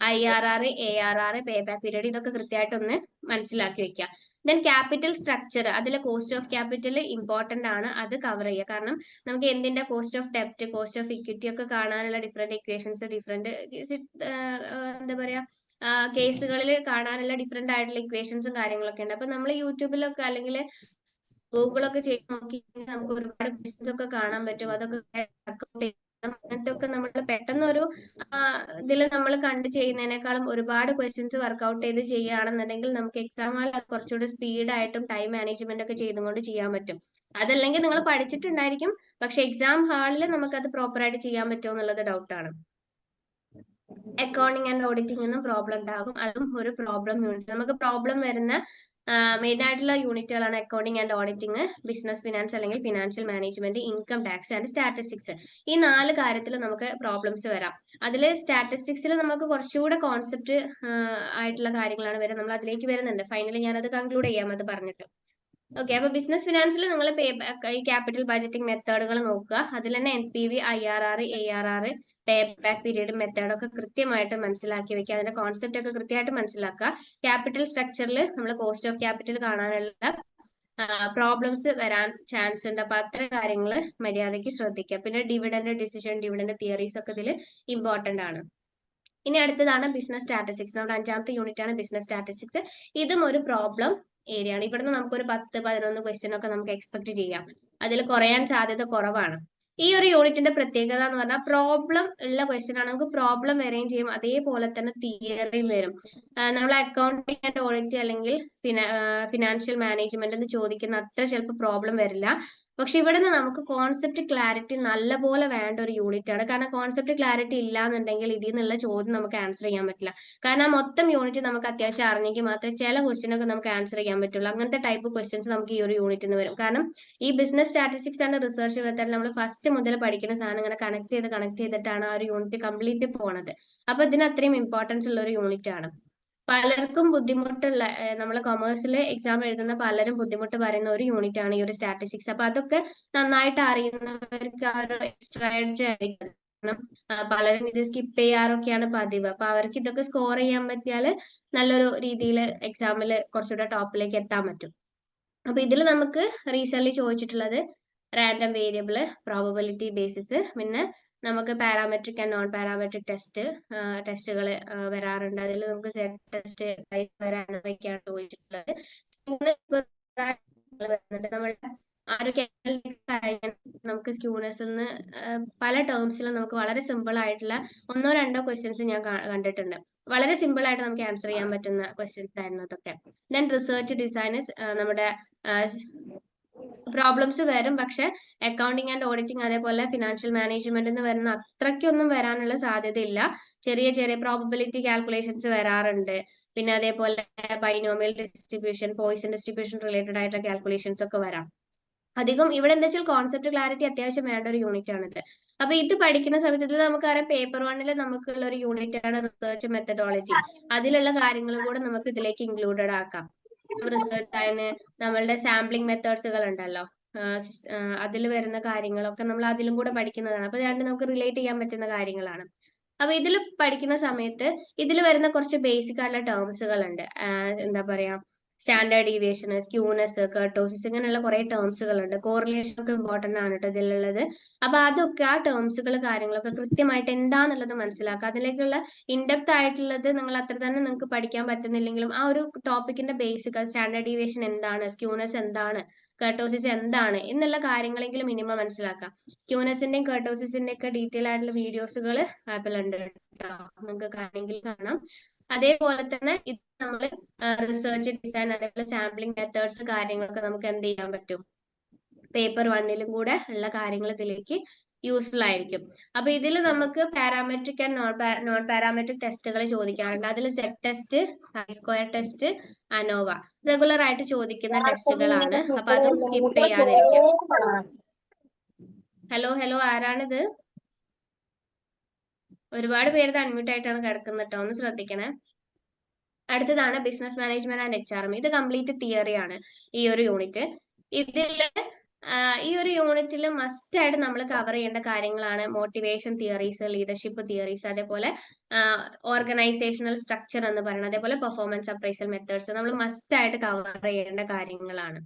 IRR, ARR, pay back period ഇതൊക്കെ കൃത്യമായിട്ടൊന്ന് മനസ്സിലാക്കി വെക്കുക. ദെൻ ക്യാപിറ്റൽ സ്ട്രക്ചർ, അതിലെ കോസ്റ്റ് ഓഫ് ക്യാപിറ്റൽ ഇമ്പോർട്ടന്റ് ആണ്, അത് കവർ ചെയ്യുക. കാരണം നമുക്ക് എന്തിന്റെ കോസ്റ്റ് ഓഫ് ഡെപ്റ്റ്, കോസ്റ്റ് ഓഫ് ഇക്വിറ്റി ഒക്കെ കാണാനുള്ള ഡിഫറെന്റ് ഇക്വേഷൻസ്, ഡിഫറെന്റ് എന്താ പറയാ കേസുകളിൽ കാണാനുള്ള ഡിഫറെന്റ് ആയിട്ടുള്ള ഇക്വേഷൻസും കാര്യങ്ങളൊക്കെ ഉണ്ട്. അപ്പൊ നമ്മൾ യൂട്യൂബിലൊക്കെ അല്ലെങ്കിൽ ഗൂഗിളൊക്കെ ചെയ്ത് നോക്കി നമുക്ക് ഒരുപാട് ക്വസ്റ്റ്യൻസ് ഒക്കെ കാണാൻ പറ്റും. അതൊക്കെ അങ്ങനത്തെ ഒക്കെ നമ്മൾ പെട്ടെന്നൊരു ഇതിൽ നമ്മൾ കണ്ട് ചെയ്യുന്നതിനേക്കാളും ഒരുപാട് ക്വസ്റ്റ്യൻസ് വർക്ക്ഔട്ട് ചെയ്ത് ചെയ്യുകയാണെന്നുണ്ടെങ്കിൽ നമുക്ക് എക്സാം ഹാളിൽ അത് കുറച്ചുകൂടി സ്പീഡായിട്ടും ടൈം മാനേജ്മെന്റ് ഒക്കെ ചെയ്തുകൊണ്ട് ചെയ്യാൻ പറ്റും. അതല്ലെങ്കിൽ നിങ്ങൾ പഠിച്ചിട്ടുണ്ടായിരിക്കും, പക്ഷെ എക്സാം ഹാളിൽ നമുക്കത് പ്രോപ്പർ ആയിട്ട് ചെയ്യാൻ പറ്റുമോ എന്നുള്ളത് ഡൗട്ടാണ്. അക്കൗണ്ടിങ് ആൻഡ് ഓഡിറ്റിംഗ് എന്നും പ്രോബ്ലം ഉണ്ടാകും, അതും ഒരു പ്രോബ്ലം യൂണിറ്റ്. നമുക്ക് പ്രോബ്ലം വരുന്ന മെയിൻ ആയിട്ടുള്ള യൂണിറ്റുകളാണ് accounting and auditing, business finance അല്ലെങ്കിൽ financial management, income tax and statistics. ഈ 4 കാര്യത്തിൽ നമുക്ക് പ്രോബ്ലംസ് വരാം. അതിൽ സ്റ്റാറ്റിസ്റ്റിക്സിൽ നമുക്ക് കുറച്ചുകൂടെ കോൺസെപ്റ്റ് ആയിട്ടുള്ള കാര്യങ്ങളാണ് വരുന്നത്. നമ്മൾ അതിലേക്ക് വരുന്നുണ്ട്. ഫൈനലി ഞാനത് കൺക്ലൂഡ് ചെയ്യാം അത് പറഞ്ഞിട്ട്. ഓക്കെ, അപ്പൊ ബിസിനസ് ഫിനാൻസിൽ നിങ്ങൾ ഈ ക്യാപിറ്റൽ ബജറ്റിംഗ് മെത്തേഡുകൾ നോക്കുക. അതിൽ തന്നെ NPV, IRR, ARR, pay back period മെത്തേഡൊക്കെ കൃത്യമായിട്ട് മനസ്സിലാക്കി വെക്കുക. അതിന്റെ കോൺസെപ്റ്റ് ഒക്കെ കൃത്യമായിട്ട് മനസ്സിലാക്കുക. ക്യാപിറ്റൽ സ്ട്രക്ചറിൽ നമ്മൾ കോസ്റ്റ് ഓഫ് ക്യാപിറ്റൽ കാണാനുള്ള പ്രോബ്ലംസ് വരാൻ ചാൻസ് ഉണ്ട്. അപ്പൊ അത്തരം കാര്യങ്ങൾ മര്യാദയ്ക്ക് ശ്രദ്ധിക്കുക. പിന്നെ ഡിവിഡൻഡ് ഡിസിഷൻ, ഡിവിഡൻഡ് തിയറീസ് ഒക്കെ ഇതിൽ ഇമ്പോർട്ടന്റ് ആണ്. ഇനി അടുത്തതാണ് ബിസിനസ് സ്റ്റാറ്റിസ്റ്റിക്സ്. നമ്മുടെ 5ാമത്തെ യൂണിറ്റ് ആണ് ബിസിനസ് സ്റ്റാറ്റിസ്റ്റിക്സ്. ഇതും ഒരു പ്രോബ്ലം ഏരിയ ആണ്. ഇവിടുന്ന് നമുക്കൊരു 10-11 ക്വസ്റ്റ്യൻ ഒക്കെ നമുക്ക് എക്സ്പെക്ട് ചെയ്യാം. അതിൽ കുറയാൻ സാധ്യത കുറവാണ്. ഈ ഒരു യൂണിറ്റിന്റെ പ്രത്യേകത എന്ന് പറഞ്ഞാൽ പ്രോബ്ലം ഉള്ള ക്വസ്റ്റ്യൻ ആണ്. നമുക്ക് പ്രോബ്ലം വരെയും ചെയ്യും, അതേപോലെ തന്നെ തിയറിയും വരും. നമ്മൾ അക്കൗണ്ടിങ് ആൻഡ് ഓഡിറ്റ് അല്ലെങ്കിൽ ഫിനാൻഷ്യൽ മാനേജ്മെന്റ് എന്ന് ചോദിക്കുന്ന അത്ര ചിലപ്പോൾ പ്രോബ്ലം വരില്ല. പക്ഷെ ഇവിടെ നിന്ന് നമുക്ക് കോൺസെപ്റ്റ് ക്ലാരിറ്റി നല്ലപോലെ വേണ്ട ഒരു യൂണിറ്റ് ആണ്. കാരണം കോൺസെപ്റ്റ് ക്ലാരിറ്റി ഇല്ലാന്നുണ്ടെങ്കിൽ ഇതിൽ നിന്നുള്ള ചോദ്യം നമുക്ക് ആൻസർ ചെയ്യാൻ പറ്റില്ല. കാരണം മൊത്തം യൂണിറ്റ് നമുക്ക് അത്യാവശ്യം അറിഞ്ഞെങ്കിൽ മാത്രമേ ചില ക്വസ്റ്റ്യൻ ഒക്കെ നമുക്ക് ആൻസർ ചെയ്യാൻ പറ്റുള്ളൂ. അങ്ങനത്തെ ടൈപ്പ് ക്വസ്റ്റ്യൻസ് നമുക്ക് ഈ ഒരു യൂണിറ്റിൽ നിന്ന് വരും. കാരണം ഈ business statistics and research method നമ്മൾ ഫസ്റ്റ് മുതൽ പഠിക്കുന്ന സാധനം ഇങ്ങനെ കണക്ട് ചെയ്തിട്ടാണ് ആ ഒരു യൂണിറ്റ് കംപ്ലീറ്റ് പോണത്. അപ്പൊ ഇതിന് അത്രയും ഇമ്പോർട്ടൻസ് ഉള്ള ഒരു യൂണിറ്റ് ആണ്. പലർക്കും ബുദ്ധിമുട്ടുള്ള, നമ്മൾ കൊമേഴ്സിൽ എക്സാം എഴുതുന്ന പലരും ബുദ്ധിമുട്ട് പറയുന്ന ഒരു യൂണിറ്റ് ആണ് ഈ ഒരു സ്റ്റാറ്റിസ്റ്റിക്സ്. അപ്പൊ അതൊക്കെ നന്നായിട്ട് അറിയുന്നവർക്ക് ആ ഒരു എക്സ്ട്രാ എഡ്ജ് ആയിരിക്കും. കാരണം പലരും ഇത് സ്കിപ്പ് ചെയ്യാറൊക്കെയാണ് പതിവ്. അപ്പൊ അവർക്ക് ഇതൊക്കെ സ്കോർ ചെയ്യാൻ പറ്റിയാൽ നല്ലൊരു രീതിയിൽ എക്സാമിൽ കുറച്ചുകൂടെ ടോപ്പിലേക്ക് എത്താൻ പറ്റും. അപ്പൊ ഇതിൽ നമുക്ക് റീസെന്റ് ചോദിച്ചിട്ടുള്ളത് റാൻഡം വേരിയബിൾ, പ്രോബബിലിറ്റി ബേസിസ്, പിന്നെ നമുക്ക് പാരാമെട്രിക് ആൻഡ് നോൺ പാരാമെട്രിക് ടെസ്റ്റുകൾ വരാറുണ്ട്. അതിൽ നമുക്ക് സെറ്റ് ടെസ്റ്റ് വരാനൊക്കെയാണ് ചോദിച്ചിട്ടുള്ളത്. നമ്മുടെ ആ ഒരു കഴിഞ്ഞാൽ നമുക്ക് സ്ക്യൂനസ് പല ടേംസിലും നമുക്ക് വളരെ സിമ്പിൾ ആയിട്ടുള്ള 1-2 ക്വസ്റ്റ്യൻസ് ഞാൻ കണ്ടിട്ടുണ്ട്. വളരെ സിമ്പിൾ ആയിട്ട് നമുക്ക് ആൻസർ ചെയ്യാൻ പറ്റുന്ന ക്വസ്റ്റ്യൻസ് ആയിരുന്നു അതൊക്കെ. ദെൻ റിസർച്ച് ഡിസൈനേഴ്സ്, നമ്മുടെ പ്രോബ്ലംസ് വരും, പക്ഷെ അക്കൗണ്ടിങ് ആൻഡ് ഓഡിറ്റിംഗ് അതേപോലെ ഫിനാൻഷ്യൽ മാനേജ്മെന്റ് എന്ന് വരുന്ന അത്രയ്ക്കൊന്നും വരാനുള്ള സാധ്യതയില്ല. ചെറിയ ചെറിയ പ്രോബബിലിറ്റി കാൽക്കുലേഷൻസ് വരാറുണ്ട്. പിന്നെ അതേപോലെ binomial distribution, Poisson distribution related ആയിട്ടുള്ള കാൽക്കുലേഷൻസ് ഒക്കെ വരാം. അധികം ഇവിടെ എന്താ വെച്ചാൽ കോൺസെപ്റ്റ് ക്ലാരിറ്റി അത്യാവശ്യം വേണ്ട ഒരു യൂണിറ്റ് ആണിത്. അപ്പൊ ഇത് പഠിക്കുന്ന സമയത്ത് ഇതിൽ നമുക്കറിയാം പേപ്പർ വണ്ണിൽ നമുക്കുള്ള ഒരു യൂണിറ്റ് ആണ് റിസർച്ച് മെത്തഡോളജി. അതിലുള്ള കാര്യങ്ങളും കൂടെ നമുക്ക് ഇതിലേക്ക് ഇൻക്ലൂഡഡ് ആക്കാം. റിസർച്ച് അതിന് നമ്മളുടെ സാമ്പിളിംഗ് മെത്തേഡ്സുകൾ ഉണ്ടല്ലോ, അതിൽ വരുന്ന കാര്യങ്ങളൊക്കെ നമ്മൾ അതിലും കൂടെ പഠിക്കുന്നതാണ്. അപ്പൊ രണ്ട് നമുക്ക് റിലേറ്റ് ചെയ്യാൻ പറ്റുന്ന കാര്യങ്ങളാണ്. അപ്പൊ ഇതിൽ പഠിക്കുന്ന സമയത്ത് ഇതിൽ വരുന്ന കുറച്ച് ബേസിക് ആയിട്ടുള്ള ടേംസുകൾ ഉണ്ട്. എന്താ പറയാ, സ്റ്റാൻഡേർഡ് ഡീവിയേഷൻ, സ്ക്യൂനെസ്, കർട്ടോസിസ്, ഇങ്ങനെയുള്ള കുറെ ടേംസുകൾ ഉണ്ട്. കോറിലേഷൻ ഒക്കെ ഇമ്പോർട്ടന്റ് ആണ് കേട്ടോ ഇതിലുള്ളത്. അപ്പൊ അതൊക്കെ ആ ടേംസുകൾ കാര്യങ്ങളൊക്കെ കൃത്യമായിട്ട് എന്താന്നുള്ളത് മനസ്സിലാക്കുക. അതിലേക്കുള്ള ഇൻഡെപ്ത് ആയിട്ടുള്ളത് നിങ്ങൾ അത്ര തന്നെ നിങ്ങൾക്ക് പഠിക്കാൻ പറ്റുന്നില്ലെങ്കിലും ആ ഒരു ടോപ്പിക്കിന്റെ ബേസിക്, സ്റ്റാൻഡേർഡ് ഡീവിയേഷൻ എന്താണ്, സ്ക്യൂനെസ് എന്താണ്, കർട്ടോസിസ് എന്താണ് എന്നുള്ള കാര്യങ്ങളെങ്കിലും മിനിമം മനസ്സിലാക്കാം. സ്ക്യൂനെസിന്റെയും കർട്ടോസിസിന്റെയും ഒക്കെ ഡീറ്റെയിൽ ആയിട്ടുള്ള വീഡിയോസുകൾ ആപ്പിലുണ്ട് കേട്ടോ, നിങ്ങൾക്ക് കാണണമെങ്കിൽ കാണാം. അതേപോലെ തന്നെ ഇത് നമ്മൾ റിസർച്ച് ഡിസൈൻ, അതേപോലെ സാമ്പിളിംഗ് മെത്തേഡ്സ് കാര്യങ്ങളൊക്കെ നമുക്ക് എന്ത് ചെയ്യാൻ പറ്റും, പേപ്പർ വണ്ണിലും കൂടെ ഉള്ള കാര്യങ്ങൾ ഇതിലേക്ക് യൂസ്ഫുൾ ആയിരിക്കും. അപ്പൊ ഇതിൽ നമുക്ക് പാരാമെട്രിക് ആൻഡ് നോൺ പാരാമെട്രിക് ടെസ്റ്റുകൾ ചോദിക്കാറുണ്ട്. അതിൽ set test, square test, ANOVA regular ആയിട്ട് ചോദിക്കുന്ന ടെസ്റ്റുകളാണ്. അപ്പൊ അതും സ്കിപ്പ് ചെയ്യാതിരിക്കാം. ഹലോ ഹലോ, ആരാണിത്? ഒരുപാട് പേര് അൺമ്യൂട്ട് ആയിട്ടാണ് കിടക്കുന്നത് കേട്ടോ, ഒന്ന് ശ്രദ്ധിക്കണേ. അടുത്തതാണ് ബിസിനസ് മാനേജ്മെന്റ് ആൻഡ് HRM. ഇത് കംപ്ലീറ്റ് തിയറി ആണ് ഈ ഒരു യൂണിറ്റ്. ഇതിൽ ഈ ഒരു യൂണിറ്റിൽ മസ്റ്റ് ആയിട്ട് നമ്മൾ കവർ ചെയ്യേണ്ട കാര്യങ്ങളാണ് മോട്ടിവേഷൻ തിയറീസ്, ലീഡർഷിപ്പ് തിയറീസ്, അതേപോലെ ഓർഗനൈസേഷണൽ സ്ട്രക്ചർ എന്ന് പറയുന്നത്, അതേപോലെ പെർഫോമൻസ് അപ്രൈസൽ മെത്തേഡ്സ് നമ്മൾ മസ്റ്റ് ആയിട്ട് കവർ ചെയ്യേണ്ട കാര്യങ്ങളാണ്.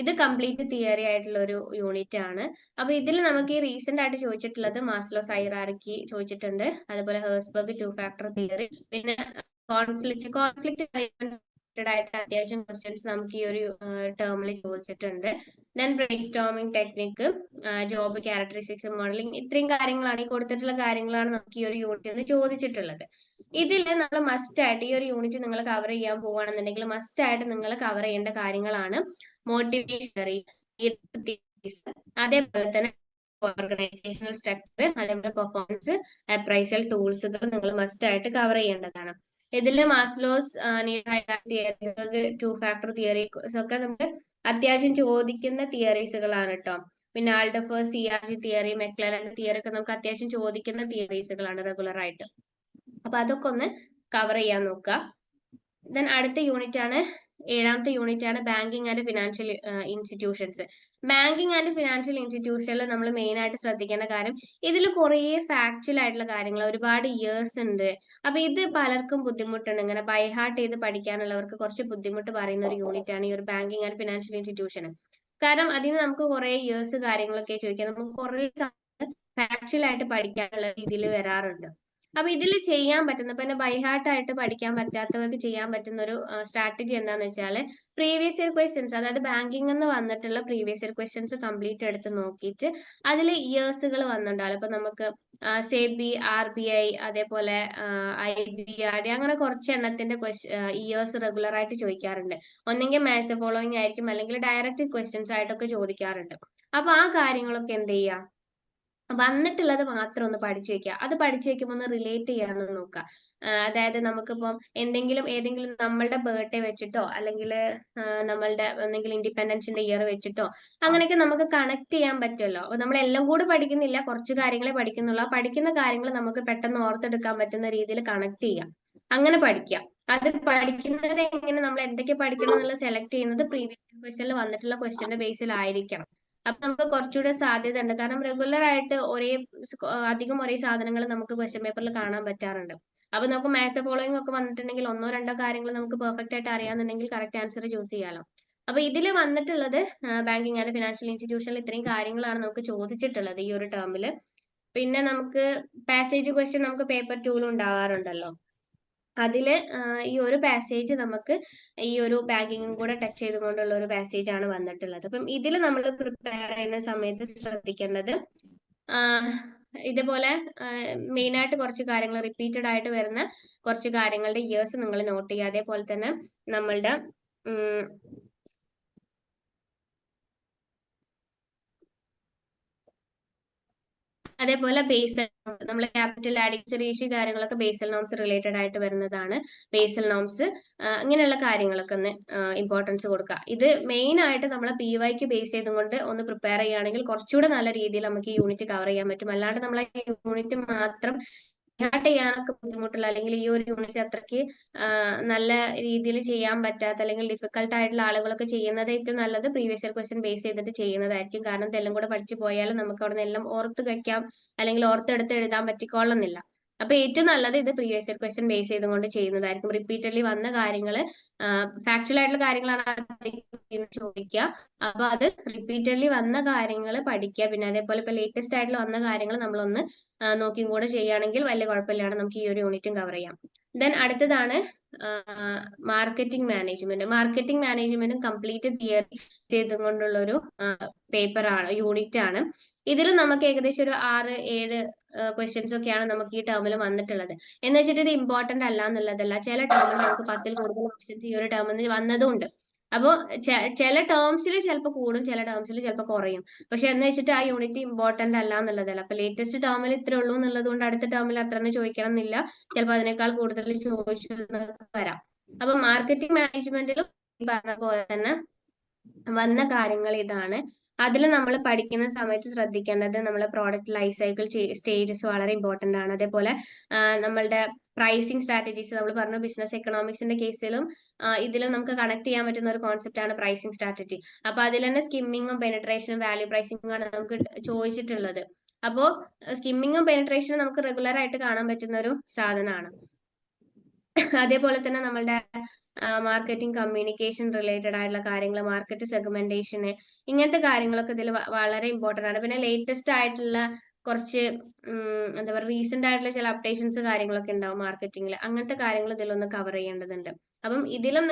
ഇത് കംപ്ലീറ്റ് തിയറി ആയിട്ടുള്ള ഒരു യൂണിറ്റ് ആണ്. അപ്പൊ ഇതിൽ നമുക്ക് ഈ റീസെന്റ് ആയിട്ട് ചോദിച്ചിട്ടുള്ളത് മാസ്ലോസ് ഹൈറാർക്കി ചോദിച്ചിട്ടുണ്ട്, അതുപോലെ ഹേഴ്സ്ബർഗ് 2 ഫാക്ടർ തിയറി, പിന്നെ കോൺഫ്ലിക്റ്റ് ആയിട്ട് അത്യാവശ്യം ക്വസ്റ്റ്യൻസ് നമുക്ക് ഈ ഒരു ടേമിൽ ചോദിച്ചിട്ടുണ്ട്. Then brain storming technique, job characteristics modelling, ഇത്രയും കാര്യങ്ങളാണ്, ഈ കൊടുത്തിട്ടുള്ള കാര്യങ്ങളാണ് നമുക്ക് ഈ ഒരു യൂണിറ്റിൽ നിന്ന് ചോദിച്ചിട്ടുള്ളത്. ഇതിൽ നമ്മൾ മസ്റ്റ് ആയിട്ട് ഈ ഒരു യൂണിറ്റ് നിങ്ങൾ കവർ ചെയ്യാൻ പോവുകയാണെന്നുണ്ടെങ്കിൽ മസ്റ്റ് ആയിട്ട് നിങ്ങൾ കവർ ചെയ്യേണ്ട കാര്യങ്ങളാണ് മോട്ടിവേഷണറി, അതേപോലെ തന്നെ ഓർഗനൈസേഷണൽ സ്ട്രക്ചർ, അതേപോലെ പെർഫോമൻസ് അപ്രൈസൽ ടൂൾസുകൾ നിങ്ങൾ മസ്റ്റ് ആയിട്ട് കവർ ചെയ്യേണ്ടതാണ്. ഇതില് മാസ്ലോസ് തിയറി, 2 ഫാക്ടർ തിയറീസ് ഒക്കെ നമുക്ക് അത്യാവശ്യം ചോദിക്കുന്ന തിയറീസുകളാണ് കേട്ടോ. പിന്നെ ആൾഡഫേഴ്സ് CRG തിയറി, മെക്ലറന്റെ തിയറി ഒക്കെ നമുക്ക് അത്യാവശ്യം ചോദിക്കുന്ന തിയറീസുകളാണ് റെഗുലർ ആയിട്ട്. അപ്പൊ അതൊക്കെ ഒന്ന് കവർ ചെയ്യാൻ നോക്കുക. ദെൻ അടുത്ത യൂണിറ്റ് ആണ്, 7ാമത്തെ യൂണിറ്റ് ആണ് banking and financial institutions. Banking and financial ഇൻസ്റ്റിറ്റ്യൂഷനിൽ നമ്മൾ മെയിൻ ആയിട്ട് ശ്രദ്ധിക്കേണ്ട കാര്യം, ഇതിൽ കുറേ ഫാക്ച്വൽ ആയിട്ടുള്ള കാര്യങ്ങൾ, ഒരുപാട് ഇയേഴ്സ് ഉണ്ട്. അപ്പൊ ഇത് പലർക്കും ബുദ്ധിമുട്ടുണ്ട്, ഇങ്ങനെ ബൈഹാർട്ട് ചെയ്ത് പഠിക്കാനുള്ളവർക്ക് കുറച്ച് ബുദ്ധിമുട്ട് പറയുന്ന ഒരു യൂണിറ്റ് ആണ് ഈ ഒരു ബാങ്കിങ് ആൻഡ് ഫിനാൻഷ്യൽ ഇൻസ്റ്റിറ്റ്യൂഷൻ. കാരണം അതിന് നമുക്ക് കുറെ ഇയേഴ്സ് കാര്യങ്ങളൊക്കെ ചോദിക്കാം, നമുക്ക് കുറെ ഫാക്ച്വൽ ആയിട്ട് പഠിക്കാനുള്ള രീതിയിൽ വരാറുണ്ട്. അപ്പൊ ഇതിൽ ചെയ്യാൻ പറ്റുന്ന, പിന്നെ ബൈഹാർട്ട് ആയിട്ട് പഠിക്കാൻ പറ്റാത്തവർക്ക് ചെയ്യാൻ പറ്റുന്ന ഒരു സ്ട്രാറ്റജി എന്താന്ന് വെച്ചാല്, പ്രീവിയസ് ഇയർ ക്വസ്റ്റ്യൻസ്, അതായത് ബാങ്കിങ് എന്ന് വന്നിട്ടുള്ള പ്രീവിയസ് ഇയർ ക്വസ്റ്റ്യൻസ് കംപ്ലീറ്റ് എടുത്ത് നോക്കിയിട്ട് അതിൽ ഇയേഴ്സുകൾ വന്നിട്ടുണ്ടാവും. ഇപ്പൊ നമുക്ക് SEBI, RBI, അതേപോലെ IBRD, അങ്ങനെ കുറച്ച് എണ്ണത്തിന്റെ ഇയേഴ്സ് റെഗുലർ ആയിട്ട് ചോദിക്കാറുണ്ട്. ഒന്നെങ്കിൽ മാച്ച് ദ ഫോളോയിങ് ആയിരിക്കും, അല്ലെങ്കിൽ ഡയറക്റ്റ് ക്വസ്റ്റ്യൻസ് ആയിട്ടൊക്കെ ചോദിക്കാറുണ്ട്. അപ്പൊ ആ കാര്യങ്ങളൊക്കെ എന്ത് ചെയ്യാം, വന്നിട്ടുള്ളത് മാത്രം ഒന്ന് പഠിച്ചു വെക്കുക. അത് പഠിച്ചു വെക്കുമ്പോൾ ഒന്ന് റിലേറ്റ് ചെയ്യാനൊന്ന് നോക്കുക. അതായത് നമുക്കിപ്പം ഏതെങ്കിലും നമ്മളുടെ ബർത്ത്ഡേ വെച്ചിട്ടോ, അല്ലെങ്കിൽ നമ്മളുടെ എന്തെങ്കിലും ഇൻഡിപെൻഡൻസിന്റെ ഇയർ വെച്ചിട്ടോ, അങ്ങനെയൊക്കെ നമുക്ക് കണക്ട് ചെയ്യാൻ പറ്റുമല്ലോ. അപ്പൊ നമ്മൾ എല്ലാം കൂടെ പഠിക്കുന്നില്ല, കുറച്ച് കാര്യങ്ങളെ പഠിക്കുന്നുള്ളൂ. ആ പഠിക്കുന്ന കാര്യങ്ങൾ നമുക്ക് പെട്ടെന്ന് ഓർത്തെടുക്കാൻ പറ്റുന്ന രീതിയിൽ കണക്ട് ചെയ്യാം, അങ്ങനെ പഠിക്കാം. അത് പഠിക്കുന്നത് എങ്ങനെ, നമ്മൾ എന്തൊക്കെ പഠിക്കണം എന്നുള്ളത് സെലക്ട് ചെയ്യുന്നത് പ്രീവിയസ് ക്വസ്റ്റ്യനിൽ വന്നിട്ടുള്ള ക്വസ്റ്റ്യന്റെ ബേസിലായിരിക്കണം. അപ്പൊ നമുക്ക് കുറച്ചുകൂടെ സാധ്യത ഉണ്ട്. കാരണം റെഗുലർ ആയിട്ട് അധികം ഒരേ സാധനങ്ങൾ നമുക്ക് ക്വസ്റ്റ്യൻ പേപ്പറിൽ കാണാൻ പറ്റാറുണ്ട്. അപ്പൊ നമുക്ക് മാച്ച് ഫോളോയിങ് ഒക്കെ വന്നിട്ടുണ്ടെങ്കിൽ ഒന്നോ രണ്ടോ കാര്യങ്ങൾ നമുക്ക് പെർഫെക്റ്റ് ആയിട്ട് അറിയാന്നുണ്ടെങ്കിൽ കറക്റ്റ് ആൻസർ ചൂസ് ചെയ്യാലോ. അപ്പൊ ഇതിൽ വന്നിട്ടുള്ളത് ബാങ്കിങ് ആൻഡ് ഫിനാൻഷ്യൽ ഇൻസ്റ്റിറ്റ്യൂഷനിൽ ഇത്രയും കാര്യങ്ങളാണ് നമുക്ക് ചോദിച്ചിട്ടുള്ളത് ഈ ഒരു ടേമിൽ. പിന്നെ നമുക്ക് പാസേജ് ക്വസ്റ്റ്യൻ നമുക്ക് പേപ്പർ 2 ഉണ്ടാവാറുണ്ടല്ലോ. അതില് ഈ ഒരു പാസേജ് നമുക്ക് ഈ ഒരു ബാങ്കിങ്ങും കൂടെ ടച്ച് ചെയ്തുകൊണ്ടുള്ള ഒരു പാസേജ് ആണ് വന്നിട്ടുള്ളത്. അപ്പം ഇതിൽ നമ്മൾ പ്രിപ്പയർ ചെയ്യുന്ന സമയത്ത് ശ്രദ്ധിക്കേണ്ടത്, ഇതുപോലെ മെയിൻ ആയിട്ട് കുറച്ച് കാര്യങ്ങൾ റിപ്പീറ്റഡ് ആയിട്ട് വരുന്ന കുറച്ച് കാര്യങ്ങളുടെ ഇയേഴ്സ് നിങ്ങൾ നോട്ട് ചെയ്യുക. അതേപോലെ തന്നെ നമ്മളുടെ അതേപോലെ ബേസൽ നോംസ്, നമ്മൾ ക്യാപിറ്റൽ ആഡിങ്സ് റേഷ്യോ കാര്യങ്ങളൊക്കെ ബേസൽ നോംസ് റിലേറ്റഡ് ആയിട്ട് വരുന്നതാണ്. ബേസൽ നോംസ് ഇങ്ങനെയുള്ള കാര്യങ്ങളൊക്കെ ഒന്ന് ഇമ്പോർട്ടൻസ് കൊടുക്കുക. ഇത് മെയിൻ ആയിട്ട് നമ്മളെ PYക്ക് ബേസ് ചെയ്തുകൊണ്ട് ഒന്ന് പ്രിപ്പയർ ചെയ്യുകയാണെങ്കിൽ കുറച്ചുകൂടെ നല്ല രീതിയിൽ നമുക്ക് ഈ യൂണിറ്റ് കവർ ചെയ്യാൻ പറ്റും. അല്ലാണ്ട് നമ്മളെ യൂണിറ്റ് മാത്രം സ്റ്റാർട്ട് ചെയ്യാനൊക്കെ ബുദ്ധിമുട്ടുള്ള, അല്ലെങ്കിൽ ഈ ഒരു യൂണിറ്റ് അത്രയ്ക്ക് നല്ല രീതിയിൽ ചെയ്യാൻ പറ്റാത്ത അല്ലെങ്കിൽ ഡിഫിക്കൽട്ട് ആയിട്ടുള്ള ആളുകളൊക്കെ ചെയ്യുന്നത് ഏറ്റവും നല്ലത് പ്രീവിയസ് ഇയർ ക്വസ്റ്റ്യൻ ബേസ് ചെയ്തിട്ട് ചെയ്യുന്നതായിരിക്കും. കാരണം ഇതെല്ലാം കൂടെ പഠിച്ചു പോയാൽ നമുക്ക് അവിടെ നിന്ന് എല്ലാം ഓർത്ത് വെക്കാം, അല്ലെങ്കിൽ ഓർത്തെടുത്ത് എഴുതാൻ പറ്റിക്കോളുന്നില്ല. അപ്പൊ ഏറ്റവും നല്ലത് ഇത് പ്രീവിയസ് ഇയർ ക്വസ്റ്റ്യൻ ബേസ് ചെയ്തുകൊണ്ട് ചെയ്യുന്നതായിരിക്കും. റിപ്പീറ്റഡ്ലി വന്ന കാര്യങ്ങൾ, ഫാക്ച്വൽ ആയിട്ടുള്ള കാര്യങ്ങളാണ് ചോദിക്കുക. അപ്പൊ അത് റിപ്പീറ്റഡ്ലി വന്ന കാര്യങ്ങൾ പഠിക്കുക. പിന്നെ അതേപോലെ ഇപ്പൊ ലേറ്റസ്റ്റ് ആയിട്ടുള്ള വന്ന കാര്യങ്ങൾ നമ്മളൊന്ന് നോക്കിയും കൂടെ ചെയ്യുകയാണെങ്കിൽ വലിയ കുഴപ്പമില്ലാതെ നമുക്ക് ഈ ഒരു യൂണിറ്റും കവർ ചെയ്യാം. ദെൻ അടുത്തതാണ് മാർക്കറ്റിംഗ് മാനേജ്മെന്റ്. മാർക്കറ്റിംഗ് മാനേജ്മെന്റും കംപ്ലീറ്റ് തിയറി ചെയ്തുകൊണ്ടുള്ള ഒരു പേപ്പർ ആണ്, യൂണിറ്റ് ആണ്. ഇതിൽ നമുക്ക് ഏകദേശം ഒരു 6-7 ക്വസ്റ്റ്യൻസ് ഒക്കെയാണ് നമുക്ക് ഈ ടേമിൽ വന്നിട്ടുള്ളത്. എന്ന് വെച്ചിട്ട് ഇത് ഇമ്പോർട്ടന്റ് അല്ല എന്നുള്ളതല്ല. ചില ടേമിൽ നമുക്ക് 10-ൽ കൂടുതൽ ക്വസ്റ്റ്യൻസ് ഈ ഒരു ടേമിൽ വന്നതും ഉണ്ട്. അപ്പോൾ ചില ടേംസിൽ ചിലപ്പോൾ കൂടും, ചില ടേംസിൽ ചിലപ്പോൾ കുറയും. പക്ഷെ എന്ന് വെച്ചിട്ട് ആ യൂണിറ്റ് ഇമ്പോർട്ടന്റ് അല്ല എന്നുള്ളതല്ല. അപ്പൊ ലേറ്റസ്റ്റ് ടേമിൽ ഇത്രേ ഉള്ളൂ എന്നുള്ളത് കൊണ്ട് അടുത്ത ടേമിൽ അത്ര തന്നെ ചോദിക്കണം എന്നില്ല, ചിലപ്പോൾ അതിനേക്കാൾ കൂടുതൽ ചോദിച്ചു വരാം. അപ്പൊ മാർക്കറ്റിംഗ് മാനേജ്മെന്റിലും പറഞ്ഞ പോലെ തന്നെ വന്ന കാര്യങ്ങൾ ഇതാണ്. അതിൽ നമ്മൾ പഠിക്കുന്ന സമയത്ത് ശ്രദ്ധിക്കേണ്ടത് നമ്മളെ പ്രോഡക്റ്റ് ലൈഫ് സൈക്കിൾ സ്റ്റേജസ് വളരെ ഇമ്പോർട്ടന്റ് ആണ്. അതേപോലെ നമ്മളുടെ പ്രൈസിങ് സ്ട്രാറ്റജീസ്, നമ്മൾ പറഞ്ഞു ബിസിനസ് എക്കണോമിക്സിന്റെ കേസിലും ഇതിലും നമുക്ക് കണക്ട് ചെയ്യാൻ പറ്റുന്ന ഒരു കോൺസെപ്റ്റ് ആണ് പ്രൈസിങ് സ്ട്രാറ്റജി. അപ്പൊ അതിൽ തന്നെ സ്കിമ്മിങ്ങും പെനിട്രേഷനും വാല്യൂ പ്രൈസിംഗും ആണ് നമുക്ക് ചോദിച്ചിട്ടുള്ളത്. അപ്പോ സ്കിമ്മിങ്ങും പെനിട്രേഷനും നമുക്ക് റെഗുലർ ആയിട്ട് കാണാൻ പറ്റുന്ന ഒരു സാധനമാണ്. അതേപോലെ തന്നെ നമ്മളുടെ മാർക്കറ്റിംഗ് കമ്മ്യൂണിക്കേഷൻ റിലേറ്റഡ് ആയിട്ടുള്ള കാര്യങ്ങൾ, മാർക്കറ്റ് സെഗ്മെന്റേഷന്, ഇങ്ങനത്തെ കാര്യങ്ങളൊക്കെ ഇതിൽ വളരെ ഇമ്പോർട്ടന്റ് ആണ്. പിന്നെ ലേറ്റസ്റ്റ് ആയിട്ടുള്ള കുറച്ച് എന്താ പറയുക, റീസെന്റ് ആയിട്ടുള്ള ചില അപ്ഡേഷൻസ് കാര്യങ്ങളൊക്കെ ഉണ്ടാവും മാർക്കറ്റിംഗിൽ. അങ്ങനത്തെ കാര്യങ്ങൾ ഇതിലൊന്ന് കവർ ചെയ്യേണ്ടതുണ്ട്. അപ്പം ഇതിലും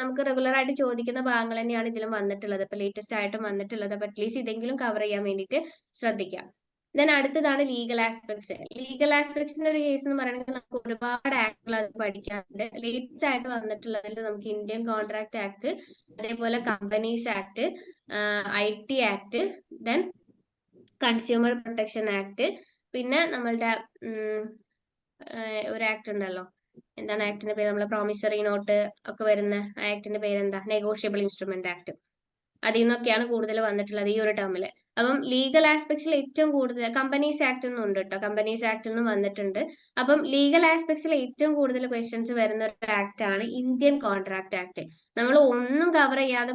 നമുക്ക് റെഗുലർ ആയിട്ട് ചോദിക്കുന്ന ഭാഗങ്ങൾ തന്നെയാണ് ഇതിലും വന്നിട്ടുള്ളത്, ഇപ്പൊ ലേറ്റസ്റ്റ് ആയിട്ടും വന്നിട്ടുള്ളത്. അപ്പൊ അറ്റ്ലീസ്റ്റ് ഇതെങ്കിലും കവർ ചെയ്യാൻ വേണ്ടിയിട്ട് ശ്രദ്ധിക്കാം. ദെൻ അടുത്തതാണ് ലീഗൽ ആസ്പെക്ട്സ്. ലീഗൽ ആസ്പെക്ട്സിന്റെ ഒരു കേസ് എന്ന് പറയുന്നത് നമുക്ക് ഒരുപാട് ആക്ടുകൾ അത് പഠിക്കാനുണ്ട്. ലേറ്റസ്റ്റ് ആയിട്ട് വന്നിട്ടുള്ളതിൽ നമുക്ക് ഇന്ത്യൻ കോൺട്രാക്ട് ആക്ട്, അതേപോലെ companies act, IT act, then consumer protection act, പിന്നെ നമ്മളുടെ ഒരു ആക്ട് ഉണ്ടല്ലോ, എന്താണ് ആക്ടിന്റെ പേര്, നമ്മളെ പ്രോമിസറി നോട്ട് ഒക്കെ വരുന്ന ആക്ടിന്റെ പേര് എന്താ, നെഗോഷ്യബിൾ ഇൻസ്ട്രുമെന്റ് ആക്ട്. അതിൽ നിന്നൊക്കെയാണ് കൂടുതൽ വന്നിട്ടുള്ളത് ഈ ഒരു ടേമില്. അപ്പം ലീഗൽ ആസ്പെക്ട്സിൽ ഏറ്റവും കൂടുതൽ കമ്പനീസ് ആക്ട് എന്നും ഉണ്ട് കേട്ടോ, കമ്പനീസ് ആക്ട് എന്നും വന്നിട്ടുണ്ട്. അപ്പം ലീഗൽ ആസ്പെക്ട്സിൽ ഏറ്റവും കൂടുതൽ ക്വസ്റ്റ്യൻസ് വരുന്ന ഒരു ആക്ട് ആണ് ഇന്ത്യൻ കോൺട്രാക്ട് ആക്ട്. നമ്മൾ ഒന്നും കവർ ചെയ്യാതെ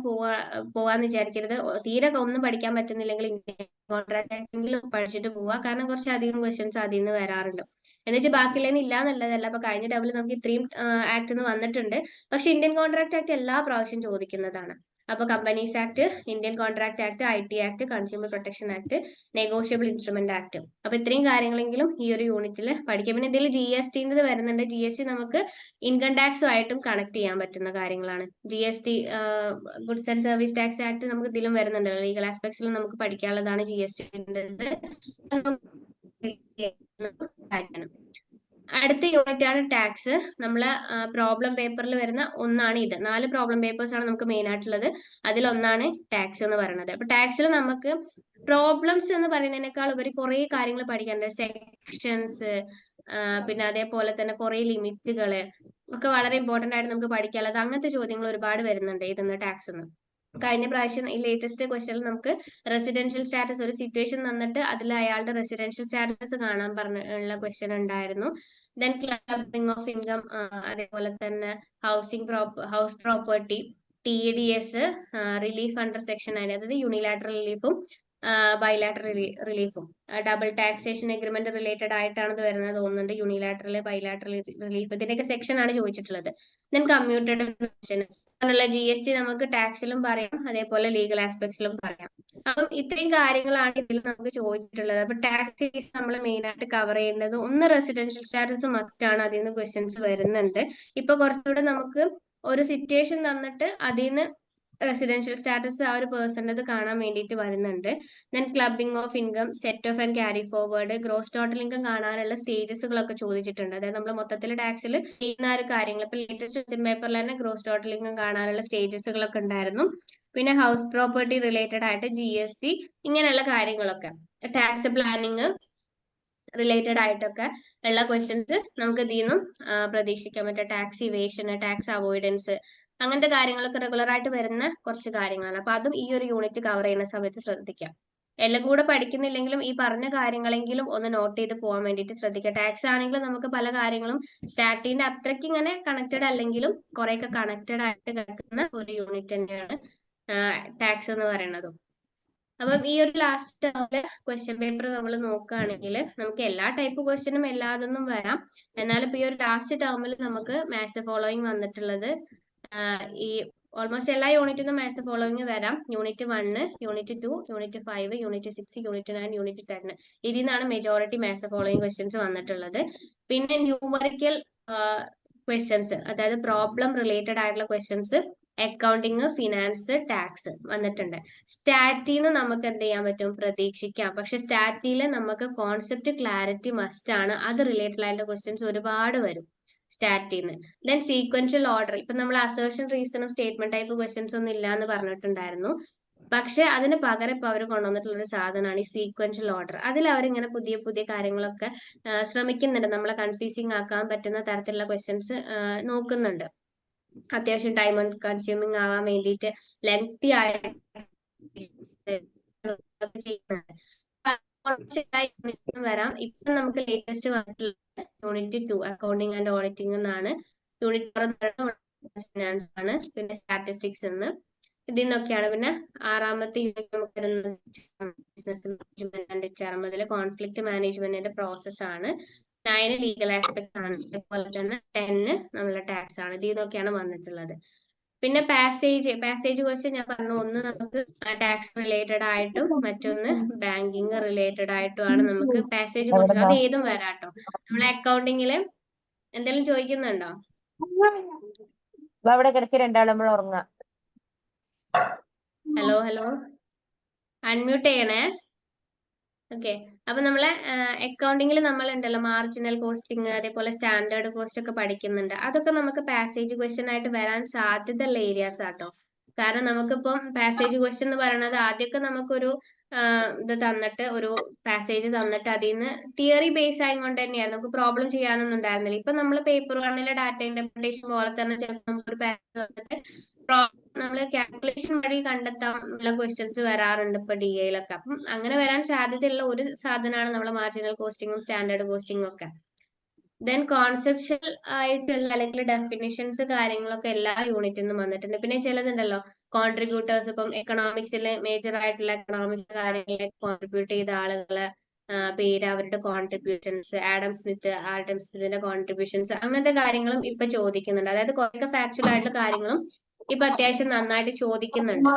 പോവാന്ന് വിചാരിക്കരുത്. തീരെ ഒന്നും പഠിക്കാൻ പറ്റുന്നില്ലെങ്കിൽ ഇന്ത്യൻ കോൺട്രാക്ട് ആക്ടെങ്കിലും പഠിച്ചിട്ട് പോവുക. കാരണം കുറച്ചധികം ക്വസ്റ്റ്യൻസ് അതിൽ നിന്ന് വരാറുണ്ട്. എന്നുവെച്ചാൽ ബാക്കിയുള്ളതിന് ഇല്ല എന്നുള്ളതല്ല. അപ്പൊ കഴിഞ്ഞ ടേമിൽ നമുക്ക് ഇത്രയും ആക്ട് വന്നിട്ടുണ്ട്. പക്ഷെ ഇന്ത്യൻ കോൺട്രാക്ട് ആക്ട് എല്ലാ പ്രാവശ്യം ചോദിക്കുന്നതാണ്. അപ്പൊ companies act, Indian contract act, IT act, consumer protection act, negotiable instrument act. അപ്പൊ ഇത്രയും കാര്യങ്ങളെങ്കിലും ഈ ഒരു യൂണിറ്റിൽ പഠിക്കാം. പിന്നെ ഇതിൽ GST വരുന്നുണ്ട്. GST നമുക്ക് ഇൻകം ടാക്സും ആയിട്ടും കണക്ട് ചെയ്യാൻ പറ്റുന്ന കാര്യങ്ങളാണ്. GST, goods and service tax act നമുക്ക് ഇതിലും വരുന്നുണ്ട്. ലീഗൽ ആസ്പെക്ട്സിലും നമുക്ക് പഠിക്കാനുള്ളതാണ് GST. അടുത്ത യൂണിറ്റ് ആണ് ടാക്സ്. നമ്മള് പ്രോബ്ലം പേപ്പറിൽ വരുന്ന ഒന്നാണ് ഇത്. 4 പ്രോബ്ലം പേപ്പേഴ്സ് ആണ് നമുക്ക് മെയിൻ ആയിട്ടുള്ളത്. അതിലൊന്നാണ് ടാക്സ് എന്ന് പറയുന്നത്. അപ്പൊ ടാക്സിൽ നമുക്ക് പ്രോബ്ലംസ് എന്ന് പറയുന്നതിനേക്കാൾ ഉപരി കുറെ കാര്യങ്ങൾ പഠിക്കാനുണ്ട്. സെക്ഷൻസ്, പിന്നെ അതേപോലെ തന്നെ കുറെ ലിമിറ്റുകള് ഒക്കെ വളരെ ഇമ്പോർട്ടന്റ് ആയിട്ട് നമുക്ക് പഠിക്കാനുള്ളത്. അങ്ങനത്തെ ചോദ്യങ്ങൾ ഒരുപാട് വരുന്നുണ്ട് ഇതെന്ന് ടാക്സ് എന്ന്. കഴിഞ്ഞ പ്രാവശ്യം ഈ ലേറ്റസ്റ്റ് ക്വസ്റ്റ്യനിൽ നമുക്ക് റെസിഡൻഷ്യൽ സ്റ്റാറ്റസ്, ഒരു സിറ്റുവേഷൻ തന്നിട്ട് അതിൽ അയാളുടെ റെസിഡൻഷ്യൽ സ്റ്റാറ്റസ് കാണാൻ പറഞ്ഞുള്ള ക്വസ്റ്റ്യൻ ഉണ്ടായിരുന്നു. ദെൻ ക്ലബിംഗ് ഓഫ് ഇൻകം, അതേപോലെ തന്നെ house property, TDS, relief under section 9, അതായത് യൂണിലാറ്ററൽ റിലീഫും ബൈലാറ്ററൽ റിലീഫും. ഡബിൾ ടാക്സേഷൻ എഗ്രിമെന്റ് റിലേറ്റഡ് ആയിട്ടാണ് ഇത് വരുന്നത് തോന്നുന്നുണ്ട്. യൂണിലാറ്ററൽ, ബൈലാറ്ററൽ റിലീഫ്, ഇതിന്റെയൊക്കെ സെക്ഷൻ ആണ് ചോദിച്ചിട്ടുള്ളത്. ദെൻ കമ്മ്യൂട്ടഡ് പെൻഷൻ, GST നമുക്ക് ടാക്സിലും പറയാം, അതേപോലെ ലീഗൽ ആസ്പെക്ട്സിലും പറയാം. അപ്പം ഇത്രയും കാര്യങ്ങളാണ് ഇതിൽ നമുക്ക് ചോദിച്ചിട്ടുള്ളത്. അപ്പൊ ടാക്സ് നമ്മൾ മെയിൻ ആയിട്ട് കവർ ചെയ്യേണ്ടത് ഒന്ന് റെസിഡൻഷ്യൽ സ്റ്റാറ്റസ് മസ്റ്റ് ആണ്. അതിൽ നിന്ന് ക്വസ്റ്റ്യൻസ് വരുന്നുണ്ട്. ഇപ്പൊ കുറച്ചുകൂടെ നമുക്ക് ഒരു സിറ്റുവേഷൻ തന്നിട്ട് അതിൽ നിന്ന് റെസിഡൻഷ്യൽ സ്റ്റാറ്റസ് ആ ഒരു പേഴ്സണത് കാണാൻ വേണ്ടിയിട്ട് വരുന്നുണ്ട്. Then clubbing of income, set of and carry forward, gross total income കാണാനുള്ള സ്റ്റേജസുകളൊക്കെ ചോദിച്ചിട്ടുണ്ട്. അതായത് നമ്മൾ മൊത്തത്തിൽ ടാക്സിൽ ചെയ്യുന്ന ഒരു കാര്യങ്ങൾ, ഇപ്പൊ ലേറ്റസ്റ്റ് ക്വസ്റ്റ്യൻ പേപ്പറിൽ തന്നെ ഗ്രോസ് ടോട്ടൽ ഇൻകം കാണാനുള്ള സ്റ്റേജസുകളൊക്കെ ഉണ്ടായിരുന്നു. പിന്നെ ഹൗസ് പ്രോപ്പർട്ടി റിലേറ്റഡ് ആയിട്ട് GST, ഇങ്ങനെയുള്ള കാര്യങ്ങളൊക്കെ, ടാക്സ് പ്ലാനിങ്, റിലേറ്റഡ് ആയിട്ടൊക്കെ ഉള്ള ക്വസ്റ്റ്യൻസ് നമുക്ക് ഇതിൽ നിന്നും പ്രതീക്ഷിക്കാൻ പറ്റും. ടാക്സ് ഇവേഷൻ, ടാക്സ് അവോയ്ഡൻസ്, അങ്ങനത്തെ കാര്യങ്ങളൊക്കെ റെഗുലർ ആയിട്ട് വരുന്ന കുറച്ച് കാര്യങ്ങളാണ്. അപ്പൊ അതും ഈ ഒരു യൂണിറ്റ് കവർ ചെയ്യുന്ന സമയത്ത് ശ്രദ്ധിക്കാം. എല്ലാം കൂടെ പഠിക്കുന്നില്ലെങ്കിലും ഈ പറഞ്ഞ കാര്യങ്ങളെങ്കിലും ഒന്ന് നോട്ട് ചെയ്ത് പോകാൻ വേണ്ടിയിട്ട് ശ്രദ്ധിക്കുക. ടാക്സ് ആണെങ്കിലും നമുക്ക് പല കാര്യങ്ങളും സ്റ്റാറ്റിന്റെ അത്രയ്ക്ക് ഇങ്ങനെ കണക്റ്റഡ് അല്ലെങ്കിലും കുറെയൊക്കെ കണക്റ്റഡ് ആയിട്ട് കിടക്കുന്ന ഒരു യൂണിറ്റ് തന്നെയാണ് ടാക്സ് എന്ന് പറയുന്നത്. അപ്പം ഈ ഒരു ലാസ്റ്റ് ടേമില് ക്വസ്റ്റ്യൻ പേപ്പർ നമ്മൾ നോക്കുകയാണെങ്കിൽ നമുക്ക് എല്ലാ ടൈപ്പ് ക്വസ്റ്റ്യനും എല്ലാതൊന്നും വരാം. എന്നാലും ഇപ്പൊ ഈ ഒരു ലാസ്റ്റ് ടേമിൽ നമുക്ക് മാച്ച് ഫോളോയിങ് വന്നിട്ടുള്ളത് ഈ ഓൾമോസ്റ്റ് എല്ലാ യൂണിറ്റിനും മാച്ച് ഫോളോയിങ് വരാം. Unit 1, unit 2, unit 5, unit 6, unit 9, unit 10 ഇതിൽ നിന്നാണ് മെജോറിറ്റി മാച്ച് ഫോളോയിങ് ക്വസ്റ്റ്യൻസ് വന്നിട്ടുള്ളത്. പിന്നെ ന്യൂമറിക്കൽ ക്വസ്റ്റ്യൻസ്, അതായത് പ്രോബ്ലം റിലേറ്റഡ് ആയിട്ടുള്ള ക്വസ്റ്റ്യൻസ് അക്കൗണ്ടിങ്, ഫിനാൻസ്, ടാക്സ് വന്നിട്ടുണ്ട്. സ്റ്റാറ്റിന്ന് നമുക്ക് എന്ത് ചെയ്യാൻ പറ്റും, പ്രതീക്ഷിക്കാം. പക്ഷെ സ്റ്റാറ്റില് നമുക്ക് കോൺസെപ്റ്റ് ക്ലാരിറ്റി മസ്റ്റ് ആണ്. അത് റിലേറ്റഡ് ആയിട്ടുള്ള ക്വസ്റ്റ്യൻസ് ഒരുപാട് വരും സ്റ്റാറ്റിന്ന്. ദെൻ സീക്വൻഷ്യൽ ഓർഡർ, ഇപ്പൊ നമ്മൾ അസേർഷൻ, റീസണും സ്റ്റേറ്റ്മെന്റ് ടൈപ്പ് ക്വസ്റ്റ്യൻസ് ഒന്നും ഇല്ല എന്ന് പറഞ്ഞിട്ടുണ്ടായിരുന്നു. പക്ഷെ അതിന് പകരം ഇപ്പൊ അവർ കൊണ്ടുവന്നിട്ടുള്ള ഒരു സാധനമാണ് ഈ സീക്വൻഷ്യൽ ഓർഡർ. അതിൽ അവരിങ്ങനെ പുതിയ പുതിയ കാര്യങ്ങളൊക്കെ ശ്രമിക്കുന്നുണ്ട്, നമ്മളെ കൺഫ്യൂസിങ് ആക്കാൻ പറ്റുന്ന തരത്തിലുള്ള ക്വസ്റ്റ്യൻസ് നോക്കുന്നുണ്ട്. അത്യാവശ്യം ടൈം കൺസ്യൂമിങ് ആവാൻ വേണ്ടിയിട്ട് ലെങ്തി ആയിട്ട് വരാം. ഇപ്പൊ നമുക്ക് ലേറ്റസ്റ്റ് വന്നിട്ടുള്ളത് യൂണിറ്റ് 2 അക്കൗണ്ടിങ് ആൻഡ് ഓഡിറ്റിംഗ് എന്നാണ്. യൂണിറ്റ് ഫിനാൻസ് ആണ്, പിന്നെ സ്റ്റാറ്റിസ്റ്റിക്സ് എന്ന് ഇതിൽ നിന്നൊക്കെയാണ്. പിന്നെ 6ാമത്തെ യൂണിറ്റ് നമുക്ക് വരുന്നത് ബിസിനസ് മാനേജ്മെന്റ് ആൻഡ് HRM, അതിൽ കോൺഫ്ലിക്ട് മാനേജ്മെന്റിന്റെ പ്രോസസ് ആണ്. 9 ലീഗൽ ആസ്പെക്ട് ആണ്. അതുപോലെ തന്നെ 10 നമ്മളെ ടാക്സ് ആണ്. ഇതിൽ നിന്നൊക്കെയാണ് വന്നിട്ടുള്ളത്. പിന്നെ പാസേജ് ക്വസ്റ്റ്യൻ ഞാൻ പറഞ്ഞു, ഒന്ന് നമുക്ക് ടാക്സ് റിലേറ്റഡ് ആയിട്ടും മറ്റൊന്ന് ബാങ്കിങ് റിലേറ്റഡ് ആയിട്ടുമാണ് നമുക്ക് പാസേജ് ക്വസ്റ്റ്യൻ. അത് ഏതും വരാട്ടോ. നമ്മളെ അക്കൗണ്ടിങ്ങില് എന്തെങ്കിലും ചോദിക്കുന്നുണ്ടോ? അവിടെ കിടക്കി രണ്ടാളും നമ്മൾ ഉറങ്ങാം. ഹലോ അൺമ്യൂട്ട് ചെയ്യണേ. ഓക്കെ, അപ്പൊ നമ്മളെ അക്കൗണ്ടിങ്ങിൽ നമ്മൾ ഉണ്ടല്ലോ മാർജിനൽ കോസ്റ്റിംഗ്, അതേപോലെ സ്റ്റാൻഡേർഡ് കോസ്റ്റ് ഒക്കെ പഠിക്കുന്നുണ്ട്. അതൊക്കെ നമുക്ക് പാസേജ് ക്വസ്റ്റ്യൻ ആയിട്ട് വരാൻ സാധ്യതയുള്ള ഏരിയാസ് ആട്ടോ. കാരണം നമുക്കിപ്പം പാസേജ് ക്വസ്റ്റ്യൻ എന്ന് പറയുന്നത് ആദ്യമൊക്കെ നമുക്കൊരു ഇത് തന്നിട്ട്, ഒരു പാസേജ് തന്നിട്ട് അതിൽ നിന്ന് തിയറി ബേസ് ആയതുകൊണ്ട് തന്നെയാണ് നമുക്ക് പ്രോബ്ലം ചെയ്യാനൊന്നും ഉണ്ടായിരുന്നില്ല. ഇപ്പൊ നമ്മൾ പേപ്പർ 1 ഡാറ്റ ഇന്റർപ്രിട്ടേഷൻ പോലെ തന്നെ ചിലപ്പോൾ നമുക്കൊരു പാസേജ് തന്നിട്ട് നമ്മൾ കാൽക്കുലേഷൻ വഴി കണ്ടെത്താനുള്ള ക്വസ്റ്റ്യൻസ് വരാറുണ്ട് ഇപ്പൊ DAയിലൊക്കെ. അപ്പം അങ്ങനെ വരാൻ സാധ്യതയുള്ള ഒരു സാധനമാണ് നമ്മളെ മാർജിനൽ കോസ്റ്റിങ്ങും സ്റ്റാൻഡേർഡ് കോസ്റ്റിംഗും ഒക്കെ. ദെൻ കോൺസെപ്ഷ്യൽ ആയിട്ടുള്ള അല്ലെങ്കിൽ ഡെഫിനിഷൻസ് കാര്യങ്ങളൊക്കെ എല്ലാ യൂണിറ്റിൽ നിന്നും വന്നിട്ടുണ്ട്. പിന്നെ ചിലതുണ്ടല്ലോ കോൺട്രിബ്യൂട്ടേഴ്സ്, ഇപ്പം എക്കണോമിക്സിൽ മേജർ ആയിട്ടുള്ള എക്കണോമിക്സ് കാര്യങ്ങളിലേക്ക് കോൺട്രിബ്യൂട്ട് ചെയ്ത ആളുകളെ പേര്, അവരുടെ കോൺട്രിബ്യൂഷൻസ്, ആഡം സ്മിത്തിന്റെ കോൺട്രിബ്യൂഷൻസ്, അങ്ങനത്തെ കാര്യങ്ങളും ഇപ്പൊ ചോദിക്കുന്നുണ്ട്. അതായത് കുറേ ഫാക്ച്വൽ ആയിട്ടുള്ള കാര്യങ്ങളും ഇപ്പൊ അത്യാവശ്യം നന്നായിട്ട് ചോദിക്കുന്നുണ്ട്.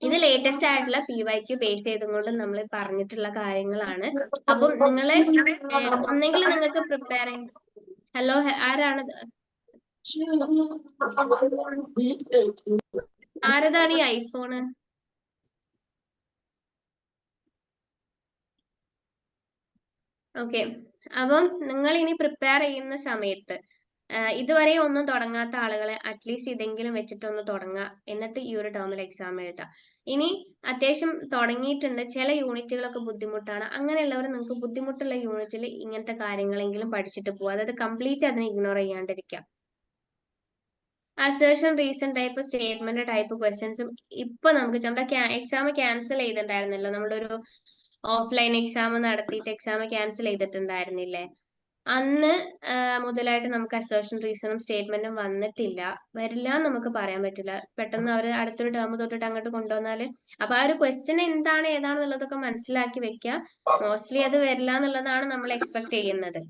ഇത് ലേറ്റസ്റ്റ് ആയിട്ടുള്ള PYQ ബേസ് ചെയ്തുകൊണ്ട് നമ്മൾ പറഞ്ഞിട്ടുള്ള കാര്യങ്ങളാണ്. അപ്പം നിങ്ങളെ ഒന്നെങ്കിൽ നിങ്ങൾക്ക് പ്രിപ്പയർ ചെയ്യാൻ. ഹലോ, ആരാണ് ആരതാണ് ഈ ഐഫോണ്? ഓക്കെ, അപ്പം നിങ്ങൾ ഇനി പ്രിപ്പയർ ചെയ്യുന്ന സമയത്ത് ഇതുവരെ ഒന്നും തുടങ്ങാത്ത ആളുകളെ അറ്റ്ലീസ്റ്റ് ഇതെങ്കിലും വെച്ചിട്ടൊന്ന് തുടങ്ങുക. എന്നിട്ട് ഈ ഒരു ടേമിൽ എക്സാം എഴുതാം. ഇനി അത്യാവശ്യം തുടങ്ങിയിട്ടുണ്ട്, ചില യൂണിറ്റുകളൊക്കെ ബുദ്ധിമുട്ടാണ്, അങ്ങനെയുള്ളവർ നിങ്ങൾക്ക് ബുദ്ധിമുട്ടുള്ള യൂണിറ്റിൽ ഇങ്ങനത്തെ കാര്യങ്ങളെങ്കിലും പഠിച്ചിട്ട് പോകുക. അതായത് കംപ്ലീറ്റ് അതിനെ ഇഗ്നോർ ചെയ്യാണ്ടിരിക്കുക. Assertion, reason type, statement type ക്വസ്റ്റ്യൻസും ഇപ്പൊ നമുക്ക് നമ്മുടെ എക്സാം ക്യാൻസൽ ചെയ്തിട്ടുണ്ടായിരുന്നല്ലോ. നമ്മളൊരു ഓഫ്ലൈൻ എക്സാം നടത്തിയിട്ട് എക്സാം ക്യാൻസൽ ചെയ്തിട്ടുണ്ടായിരുന്നില്ലേ? അന്ന് മുതലായിട്ട് നമുക്ക് അസേർഷൻ, റീസണും സ്റ്റേറ്റ്മെന്റും വന്നിട്ടില്ല. വരില്ല എന്ന് നമുക്ക് പറയാൻ പറ്റില്ല. പെട്ടെന്ന് അവർ അടുത്തൊരു ടേം തൊട്ടിട്ട് അങ്ങോട്ട് കൊണ്ടുവന്നാല് അപ്പൊ ആ ഒരു ക്വസ്റ്റ്യൻ എന്താണ് ഏതാണെന്നുള്ളതൊക്കെ മനസ്സിലാക്കി വെക്കുക. മോസ്റ്റ്ലി അത് വരില്ല എന്നുള്ളതാണ് നമ്മൾ എക്സ്പെക്ട് ചെയ്യുന്നത്.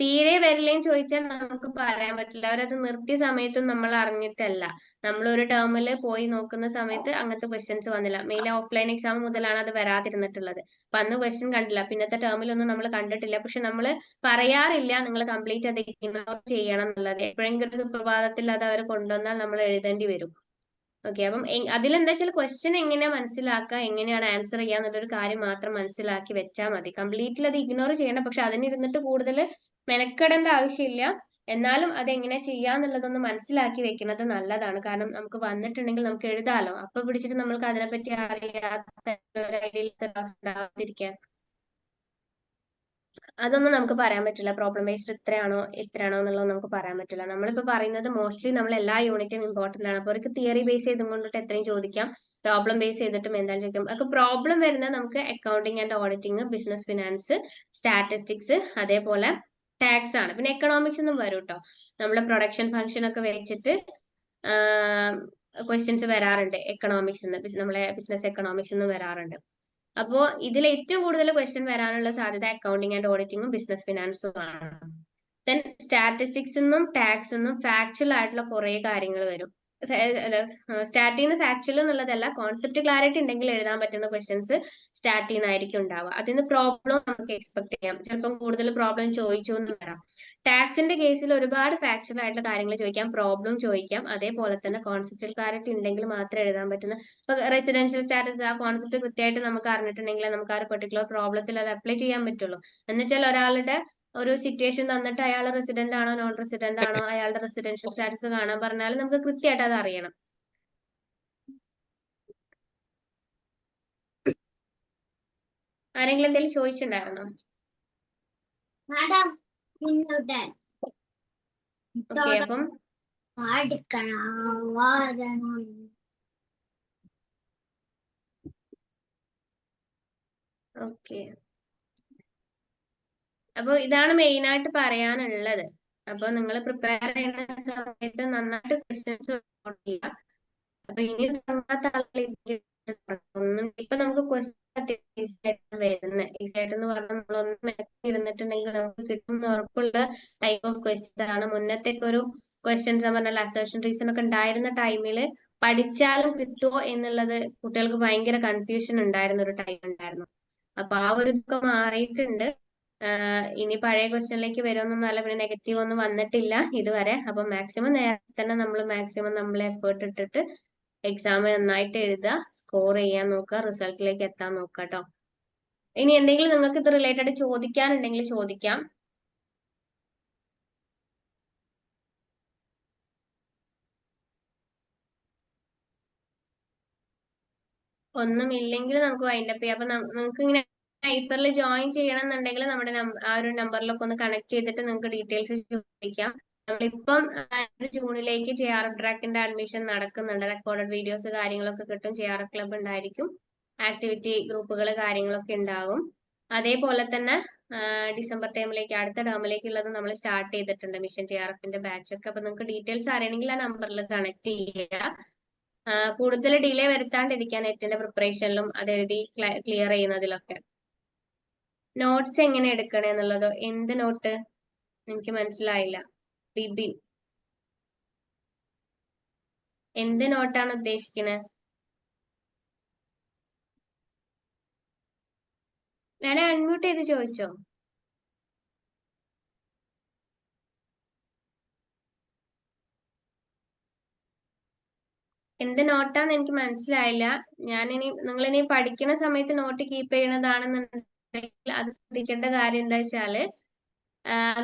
തീരെ വരില്ലേന്ന് ചോദിച്ചാൽ നമുക്ക് പറയാൻ പറ്റില്ല. അവരത് നിർത്തിയ സമയത്തും നമ്മൾ അറിഞ്ഞിട്ടല്ല. നമ്മൾ ഒരു ടേമില് പോയി നോക്കുന്ന സമയത്ത് അങ്ങനത്തെ ക്വസ്റ്റ്യൻസ് വന്നില്ല. മെയിൻ ഓഫ്ലൈൻ എക്സാം മുതലാണ് അത് വരാതിരുന്നിട്ടുള്ളത്. അപ്പൊ അന്ന് ക്വസ്റ്റ്യൻ കണ്ടില്ല, പിന്നത്തെ ടേമിലൊന്നും നമ്മൾ കണ്ടിട്ടില്ല. പക്ഷെ നമ്മൾ പറയാറില്ല നിങ്ങൾ കംപ്ലീറ്റ് അത് ഇഗ്നോർ ചെയ്യണം എന്നുള്ളത്. എപ്പോഴെങ്കിലും ഒരു സുപ്രഭാതത്തിൽ അത് അവർ കൊണ്ടുവന്നാൽ നമ്മൾ എഴുതേണ്ടി വരും. ഓക്കെ, അപ്പം അതിലെന്താ വെച്ചാൽ ക്വസ്റ്റ്യൻ എങ്ങനെയാ മനസ്സിലാക്കുക, എങ്ങനെയാണ് ആൻസർ ചെയ്യുക എന്നുള്ളൊരു കാര്യം മാത്രം മനസ്സിലാക്കി വെച്ചാൽ മതി. കംപ്ലീറ്റ്ലി അത് ഇഗ്നോർ ചെയ്യണം. പക്ഷെ അതിനിരുന്നിട്ട് കൂടുതൽ മെനക്കെടേണ്ട ആവശ്യമില്ല. എന്നാലും അതെങ്ങനെ ചെയ്യാന്നുള്ളതൊന്ന് മനസ്സിലാക്കി വെക്കുന്നത് നല്ലതാണ്. കാരണം നമുക്ക് വന്നിട്ടുണ്ടെങ്കിൽ നമുക്ക് എഴുതാലോ. അപ്പൊ പിടിച്ചിട്ട് നമ്മൾക്ക് അതിനെപ്പറ്റി അറിയാത്ത ഒരു ഐഡിയ ഉണ്ടാവാതിരിക്കാൻ. അതൊന്നും നമുക്ക് പറയാൻ പറ്റില്ല. പ്രോബ്ലം ബേസ്ഡ് ഇത്രയാണോ എന്നുള്ളത് നമുക്ക് പറയാൻ പറ്റില്ല. നമ്മളിപ്പോ പറയുന്നത് മോസ്റ്റ്ലി നമ്മൾ എല്ലാ യൂണിറ്റും ഇമ്പോർട്ടന്റ് ആണ്. അപ്പൊ അവർക്ക് തിയറി ബേസ് ചെയ്തും കൊണ്ടിട്ട് എത്രയും ചോദിക്കാം, പ്രോബ്ലം ബേസ് ചെയ്തിട്ടും എന്തായാലും ചോദിക്കാം. അപ്പൊ പ്രോബ്ലം വരുന്നത് നമുക്ക് accounting and auditing, business finance, statistics, അതേപോലെ ടാക്സ് ആണ്. പിന്നെ എക്കണോമിക്സ് എന്നും വരും കേട്ടോ. നമ്മുടെ പ്രൊഡക്ഷൻ ഫംഗ്ഷൻ ഒക്കെ വെച്ചിട്ട് ക്വസ്റ്റ്യൻസ് വരാറുണ്ട് എക്കണോമിക്സ് നമ്മളെ ബിസിനസ് എക്കണോമിക്സ് എന്ന് വരാറുണ്ട്. അപ്പോ ഇതിൽ ഏറ്റവും കൂടുതൽ ക്വസ്റ്റ്യൻ വരാനുള്ള സാധ്യത അക്കൗണ്ടിങ് ആൻഡ് ഓഡിറ്റിംഗും ബിസിനസ് ഫിനാൻസും ആണ്. ദെൻ സ്റ്റാറ്റിസ്റ്റിക്സിന്നും ടാക്സിന്നും ഫാക്ച്വൽ ആയിട്ടുള്ള കുറെ കാര്യങ്ങൾ വരും. സ്റ്റാർട്ട് ഫാക്ച്വൽ എന്നുള്ളതല്ല, കോൺസെപ്റ്റ് ക്ലാരിറ്റി ഉണ്ടെങ്കിൽ എഴുതാൻ പറ്റുന്ന ക്വസ്റ്റ്യൻസ് സ്റ്റാർട്ട് ചെയ്യുന്നതായിരിക്കും ഉണ്ടാവുക. അതിന് പ്രോബ്ലം നമുക്ക് എക്സ്പെക്ട് ചെയ്യാം. ചിലപ്പം കൂടുതൽ പ്രോബ്ലം ചോദിച്ചു എന്ന് വരാം. ടാക്സിന്റെ കേസിൽ ഒരുപാട് ഫാക്ച്വൽ ആയിട്ടുള്ള കാര്യങ്ങൾ ചോദിക്കാം, പ്രോബ്ലം ചോദിക്കാം. അതേപോലെ തന്നെ കോൺസെപ്റ്റ് ക്ലാരിറ്റി ഉണ്ടെങ്കിൽ മാത്രം എഴുതാൻ പറ്റുന്ന, ഇപ്പൊ റെസിഡൻഷ്യൽ സ്റ്റാറ്റസ് ആ കോൺസെപ്റ്റ് കൃത്യമായിട്ട് നമുക്ക് അറിഞ്ഞിട്ടുണ്ടെങ്കിൽ നമുക്ക് ആ ഒരു പെർട്ടിക്കുലർ പ്രോബ്ലത്തിൽ അത് അപ്ലൈ ചെയ്യാൻ പറ്റുള്ളൂ. എന്നുവെച്ചാൽ ഒരാളുടെ ഒരു സിറ്റുവേഷൻ തന്നിട്ട് അയാൾ റെസിഡന്റ് ആണോ നോൺ റെസിഡന്റ് ആണോ, അയാളുടെ റെസിഡൻഷ്യൽ സ്റ്റാറ്റസ് കാണാൻ പറഞ്ഞാൽ നമുക്ക് കൃത്യമായിട്ട് അത് അറിയണം. ആരെങ്കിലും എന്തെങ്കിലും ചോദിച്ചിട്ടുണ്ടായിരുന്നോ? ഓക്കെ, അപ്പം ഓക്കെ, അപ്പൊ ഇതാണ് മെയിൻ ആയിട്ട് പറയാനുള്ളത്. അപ്പൊ നിങ്ങൾ പ്രിപ്പയർ ചെയ്യുന്ന സമയത്ത് നന്നായിട്ട് ക്വസ്റ്റ്യൻസ് ചെയ്യുക. അപ്പൊ ഇനി ഒന്നും ഇപ്പൊ നമുക്ക് ക്വസ്റ്റ്യൻ ഈസി ആയിട്ട് വരുന്നത്, ഈസി ആയിട്ടെന്ന് പറഞ്ഞാൽ നമ്മളൊന്നും ഇരുന്നിട്ടുണ്ടെങ്കിൽ നമുക്ക് കിട്ടുന്ന ഉറപ്പുള്ള ടൈപ്പ് ഓഫ് ക്വസ്റ്റ്യൻസ് ആണ്. മുന്നത്തെ ഒരു ക്വസ്റ്റ്യൻസ് പറഞ്ഞാൽ അസേർഷൻ റീസൺ ഒക്കെ ഉണ്ടായിരുന്ന ടൈമില് പഠിച്ചാലും കിട്ടുമോ എന്നുള്ളത് കുട്ടികൾക്ക് ഭയങ്കര കൺഫ്യൂഷൻ ഉണ്ടായിരുന്ന ഒരു ടൈം ഉണ്ടായിരുന്നു. അപ്പൊ ആ ഒരു ഇതൊക്കെ മാറിയിട്ടുണ്ട്. ഇനി പഴയ ക്വസ്റ്റ്യനിലേക്ക് വരുമെന്നൊന്നും അല്ല, പിന്നെ നെഗറ്റീവ് ഒന്നും വന്നിട്ടില്ല ഇതുവരെ. അപ്പൊ മാക്സിമം നേരത്തെ തന്നെ നമ്മൾ എഫേർട്ട് ഇട്ടിട്ട് എക്സാം നന്നായിട്ട് എഴുതുക, സ്കോർ ചെയ്യാൻ നോക്കുക, റിസൾട്ടിലേക്ക് എത്താൻ നോക്കുക കേട്ടോ. ഇനി എന്തെങ്കിലും നിങ്ങൾക്ക് ഇത് റിലേറ്റഡ് ചോദിക്കാനുണ്ടെങ്കിൽ ചോദിക്കാം. ഒന്നുമില്ലെങ്കിൽ നമുക്ക് വൈൻഡപ്പ് ചെയ്യാം. അപ്പൊ നിങ്ങൾക്ക് ഇങ്ങനെ ഹൈപ്പറിൽ ജോയിൻ ചെയ്യണം എന്നുണ്ടെങ്കിൽ നമ്മുടെ ആ ഒരു നമ്പറിലൊക്കെ ഒന്ന് കണക്ട് ചെയ്തിട്ട് നിങ്ങൾക്ക് ഡീറ്റെയിൽസ് ചോദിക്കാം. നമ്മളിപ്പം ജൂണിലേക്ക് JRF ട്രാക്കിന്റെ അഡ്മിഷൻ നടക്കുന്നുണ്ട്. റെക്കോർഡഡ് വീഡിയോസ് കാര്യങ്ങളൊക്കെ കിട്ടും. JRF ക്ലബ് ഉണ്ടായിരിക്കും, ആക്ടിവിറ്റി ഗ്രൂപ്പുകൾ കാര്യങ്ങളൊക്കെ ഉണ്ടാകും. അതേപോലെ തന്നെ ഡിസംബർ ടൈമിലേക്ക്, അടുത്ത ടേമിലേക്കുള്ളത് നമ്മൾ സ്റ്റാർട്ട് ചെയ്തിട്ടുണ്ട്, മിഷൻ JRFന്റെ ബാച്ച് ഒക്കെ. അപ്പൊ നിങ്ങൾക്ക് ഡീറ്റെയിൽസ് അറിയണമെങ്കിൽ ആ നമ്പറിൽ കണക്ട് ചെയ്യുക. കൂടുതൽ ഡിലേ വരുത്താണ്ടിരിക്കാൻ നെറ്റിന്റെ പ്രിപ്പറേഷനിലും അത് എഴുതി ക്ലിയർ ചെയ്യുന്നതിലൊക്കെ. നോട്ട്സ് എങ്ങനെ എടുക്കണേ എന്നുള്ളതോ? എന്ത് നോട്ട്? എനിക്ക് മനസ്സിലായില്ല. ബിബിൻ, എന്ത് നോട്ടാണ് ഉദ്ദേശിക്കുന്നത്? വേണേ അൺമ്യൂട്ട് ചെയ്ത് ചോദിച്ചോ. എന്ത് നോട്ടാന്ന് എനിക്ക് മനസ്സിലായില്ല. നിങ്ങളിനി പഠിക്കുന്ന സമയത്ത് നോട്ട് കീപ്പ് ചെയ്യണതാണെന്നുണ്ടെങ്കിൽ അത് ശ്രദ്ധിക്കേണ്ട കാര്യം എന്താ വെച്ചാല്,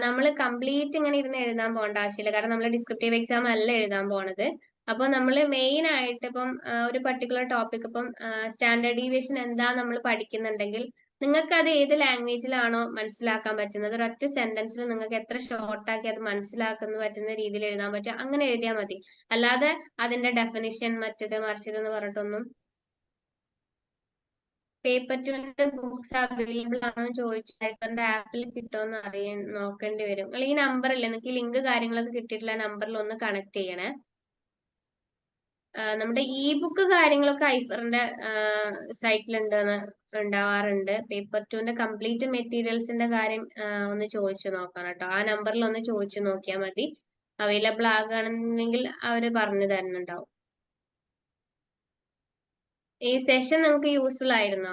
നമ്മൾ കംപ്ലീറ്റ് ഇങ്ങനെ ഇരുന്ന് എഴുതാൻ പോകേണ്ട ആവശ്യമില്ല. കാരണം നമ്മൾ ഡിസ്ക്രിപ്റ്റീവ് എക്സാം അല്ല എഴുതാൻ പോണത്. അപ്പൊ നമ്മൾ മെയിൻ ആയിട്ട് ഇപ്പം ഒരു പർട്ടിക്കുലർ ടോപ്പിക്, ഇപ്പം സ്റ്റാൻഡേർഡ് ഡീവിയേഷൻ എന്താ നമ്മൾ പഠിക്കുന്നുണ്ടെങ്കിൽ നിങ്ങൾക്ക് അത് ഏത് ലാംഗ്വേജിലാണോ മനസ്സിലാക്കാൻ പറ്റുന്നത്, ഒരൊറ്റ സെന്റൻസിൽ നിങ്ങൾക്ക് എത്ര ഷോർട്ടാക്കി അത് മനസ്സിലാക്കാൻ പറ്റുന്ന രീതിയിൽ എഴുതാൻ പറ്റും, അങ്ങനെ എഴുതിയാൽ മതി. അല്ലാതെ അതിന്റെ ഡെഫിനിഷൻ മറ്റത് മറിച്ചത് എന്ന് പറഞ്ഞിട്ടൊന്നും. പേപ്പർ 2 ബുക്സ് അവൈലബിൾ ആണോ ചോദിച്ചാൽ ആപ്പിൽ കിട്ടുമെന്ന് നോക്കേണ്ടി വരും. നിങ്ങൾ ഈ നമ്പർ അല്ലേ, നിങ്ങൾക്ക് ലിങ്ക് കാര്യങ്ങളൊക്കെ കിട്ടിയിട്ടില്ല, നമ്പറിൽ ഒന്ന് കണക്ട് ചെയ്യണേ. നമ്മുടെ ഇ ബുക്ക് കാര്യങ്ങളൊക്കെ ഐഫറിന്റെ സൈറ്റിൽ ഉണ്ടാവാറുണ്ട്. പേപ്പർ 2ന്റെ കംപ്ലീറ്റ് മെറ്റീരിയൽസിന്റെ കാര്യം ഒന്ന് ചോദിച്ചു നോക്കണം കേട്ടോ. ആ നമ്പറിൽ ഒന്ന് ചോദിച്ചു നോക്കിയാൽ മതി. അവൈലബിൾ ആകുകയാണെന്നുണ്ടെങ്കിൽ അവര് പറഞ്ഞു തരുന്നുണ്ടാവും. ഈ സെഷൻ നിങ്ങൾക്ക് യൂസ്ഫുൾ ആയിരുന്നോ?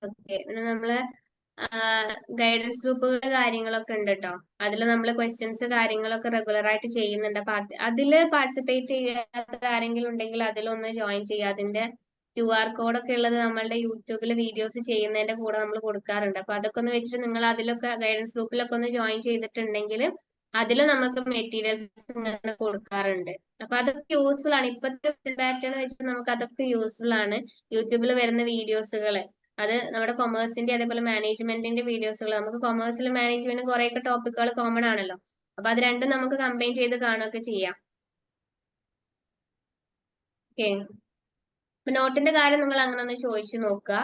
ഓക്കെ, പിന്നെ നമ്മള് ഗൈഡൻസ് ഗ്രൂപ്പുകൾ കാര്യങ്ങളൊക്കെ ഉണ്ട് കേട്ടോ. അതിൽ നമ്മൾ ക്വസ്റ്റ്യൻസ് കാര്യങ്ങളൊക്കെ റെഗുലർ ആയിട്ട് ചെയ്യുന്നുണ്ട്. അപ്പൊ അതില് പാർട്ടിസിപ്പേറ്റ് ചെയ്യാത്ത ആരെങ്കിലും ഉണ്ടെങ്കിൽ അതിലൊന്ന് ജോയിൻ ചെയ്യുക. അതിന്റെ QR കോഡൊക്കെ ഉള്ളത് നമ്മളുടെ യൂട്യൂബിൽ വീഡിയോസ് ചെയ്യുന്നതിന്റെ കൂടെ നമ്മൾ കൊടുക്കാറുണ്ട്. അപ്പൊ അതൊക്കെ ഒന്ന് വെച്ചിട്ട് നിങ്ങൾ അതിലൊക്കെ ഗൈഡൻസ് ഗ്രൂപ്പിലൊക്കെ ഒന്ന് ജോയിൻ ചെയ്തിട്ടുണ്ടെങ്കിൽ അതിൽ നമുക്ക് മെറ്റീരിയൽസ് ഇങ്ങനെ കൊടുക്കാറുണ്ട്. അപ്പൊ അതൊക്കെ യൂസ്ഫുൾ ആണ്. ഇപ്പോഴത്തെ പാറ്റേൺ വെച്ചിട്ട് നമുക്ക് അതൊക്കെ യൂസ്ഫുൾ ആണ്. യൂട്യൂബിൽ വരുന്ന വീഡിയോസുകൾ, അത് നമ്മുടെ കൊമേഴ്സിന്റെ അതേപോലെ മാനേജ്മെന്റിന്റെ വീഡിയോസുകൾ, നമുക്ക് കൊമേഴ്സിലും മാനേജ്മെന്റും കുറെയൊക്കെ ടോപ്പിക്കുകൾ കോമൺ ആണല്ലോ. അപ്പൊ അത് രണ്ടും നമുക്ക് കമ്പൈൻ ചെയ്ത് കാണുകയൊക്കെ ചെയ്യാം. ഓക്കെ. അപ്പൊ നോട്ടിന്റെ കാര്യം നിങ്ങൾ അങ്ങനെ ഒന്ന് ചോദിച്ചു നോക്കുക.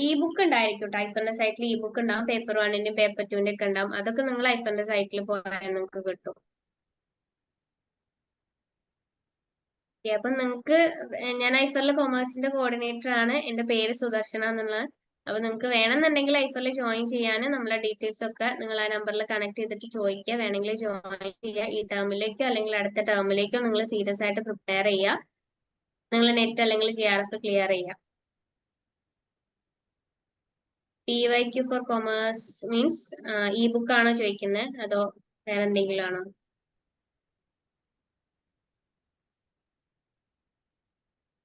ഇ ബുക്ക് ഉണ്ടായിരിക്കും കേട്ടോ. ഐപ്പറിന്റെ സൈറ്റിൽ ഇ ബുക്ക് ഉണ്ടാവും. പേപ്പർ 1ന്റെയും പേപ്പർ 2ന്റെ ഒക്കെ ഉണ്ടാവും. അതൊക്കെ നിങ്ങൾ ഐപ്പറിന്റെ സൈറ്റിൽ പോയാൽ നിങ്ങൾക്ക് കിട്ടും. അപ്പൊ നിങ്ങൾക്ക്, ഞാൻ ഐഫറിലെ കൊമേഴ്സിന്റെ കോർഡിനേറ്റർ ആണ്. എന്റെ പേര് സുദർശന എന്നുള്ളത്. അപ്പൊ നിങ്ങൾക്ക് വേണമെന്നുണ്ടെങ്കിൽ ഐഫറിൽ ജോയിൻ ചെയ്യാൻ നമ്മളെ ഡീറ്റെയിൽസ് ഒക്കെ നിങ്ങൾ ആ നമ്പറിൽ കണക്ട് ചെയ്തിട്ട് ചോദിക്കുക. വേണമെങ്കിൽ ജോയിൻ ചെയ്യുക. ഈ ടേമിലേക്കോ അല്ലെങ്കിൽ അടുത്ത ടേമിലേക്കോ നിങ്ങൾ സീരിയസ് ആയിട്ട് പ്രിപ്പയർ ചെയ്യുക. നിങ്ങൾ നെറ്റ് അല്ലെങ്കിൽ GRF ക്ലിയർ ചെയ്യുക. PYQ for commerce means e book ആണോ ചോദിക്കുന്നത്, അതോ വേറെ എന്തെങ്കിലും ആണോ?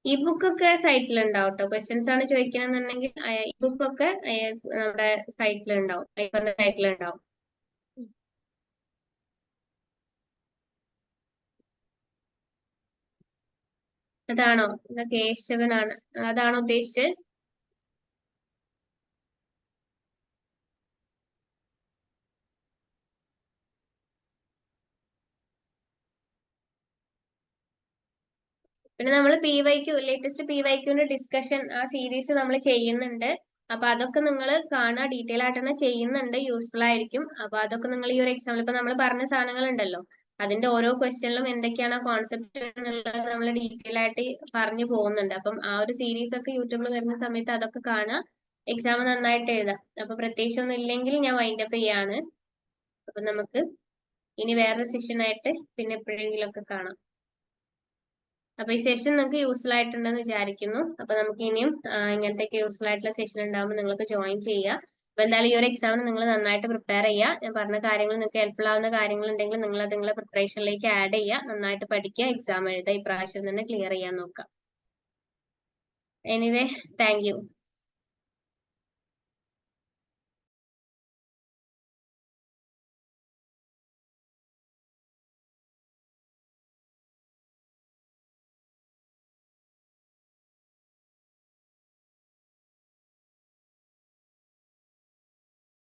ഇ ബുക്ക് ഒക്കെ സൈറ്റിൽ ഉണ്ടാവും കേട്ടോ. ക്വസ്റ്റ്യൻസ് ആണ് ചോദിക്കണമെന്നുണ്ടെങ്കിൽ ഇ ബുക്ക് ഒക്കെ നമ്മുടെ സൈറ്റിൽ ഉണ്ടാവും, ഐഫറിന്റെ സൈറ്റിൽ ഉണ്ടാവും. അതാണോ? കേശവനാണ്, അതാണോ ഉദ്ദേശിച്ചത്? പിന്നെ നമ്മൾ PYQ, ലേറ്റസ്റ്റ് PYQന്റെ ഡിസ്കഷൻ ആ സീരീസ് നമ്മൾ ചെയ്യുന്നുണ്ട്. അപ്പൊ അതൊക്കെ നിങ്ങൾ കാണുക. ഡീറ്റെയിൽ ആയിട്ട് തന്നെ ചെയ്യുന്നുണ്ട്. യൂസ്ഫുൾ ആയിരിക്കും. അപ്പൊ അതൊക്കെ നിങ്ങൾ ഈ ഒരു എക്സാമ്പിൾ ഇപ്പൊ നമ്മൾ പറഞ്ഞ സാധനങ്ങൾ ഉണ്ടല്ലോ, അതിന്റെ ഓരോ ക്വസ്റ്റ്യനിലും എന്തൊക്കെയാണ് കോൺസെപ്റ്റ് എന്നുള്ളത് നമ്മൾ ഡീറ്റെയിൽ ആയിട്ട് പറഞ്ഞു പോകുന്നുണ്ട്. അപ്പം ആ ഒരു സീരീസ് ഒക്കെ യൂട്യൂബിൽ വരുന്ന സമയത്ത് അതൊക്കെ കാണുക. എക്സാം നന്നായിട്ട് എഴുതാം. അപ്പൊ പ്രത്യേകിച്ച് ഒന്നും ഇല്ലെങ്കിൽ ഞാൻ വൈൻഡപ്പ് ചെയ്യാണ്. അപ്പൊ നമുക്ക് ഇനി വേറൊരു സെഷൻ ആയിട്ട് പിന്നെ എപ്പോഴെങ്കിലും ഒക്കെ കാണാം. അപ്പൊ ഈ സെഷൻ നിങ്ങൾക്ക് യൂസ്ഫുൾ ആയിട്ടുണ്ടെന്ന് വിചാരിക്കുന്നു. അപ്പൊ നമുക്ക് ഇനിയും ഇങ്ങനത്തെയൊക്കെ യൂസ്ഫുൾ ആയിട്ടുള്ള സെഷൻ ഉണ്ടാകുമ്പോൾ നിങ്ങൾക്ക് ജോയിൻ ചെയ്യാം. അപ്പൊ എന്തായാലും ഈ ഒരു എക്സാമിന് നിങ്ങൾ നന്നായിട്ട് പ്രിപ്പയർ ചെയ്യുക. ഞാൻ പറഞ്ഞ കാര്യങ്ങൾ നിങ്ങൾക്ക് ഹെൽപ്ഫുൾ ആവുന്ന കാര്യങ്ങൾ ഉണ്ടെങ്കിൽ നിങ്ങൾ അത് നിങ്ങളെ പ്രിപ്പറേഷനിലേക്ക് ആഡ് ചെയ്യുക. നന്നായിട്ട് പഠിക്കുക, എക്സാം എഴുതുക. ഈ പ്രാവശ്യം തന്നെ ക്ലിയർ ചെയ്യാൻ നോക്കുക. Anyway, thank you.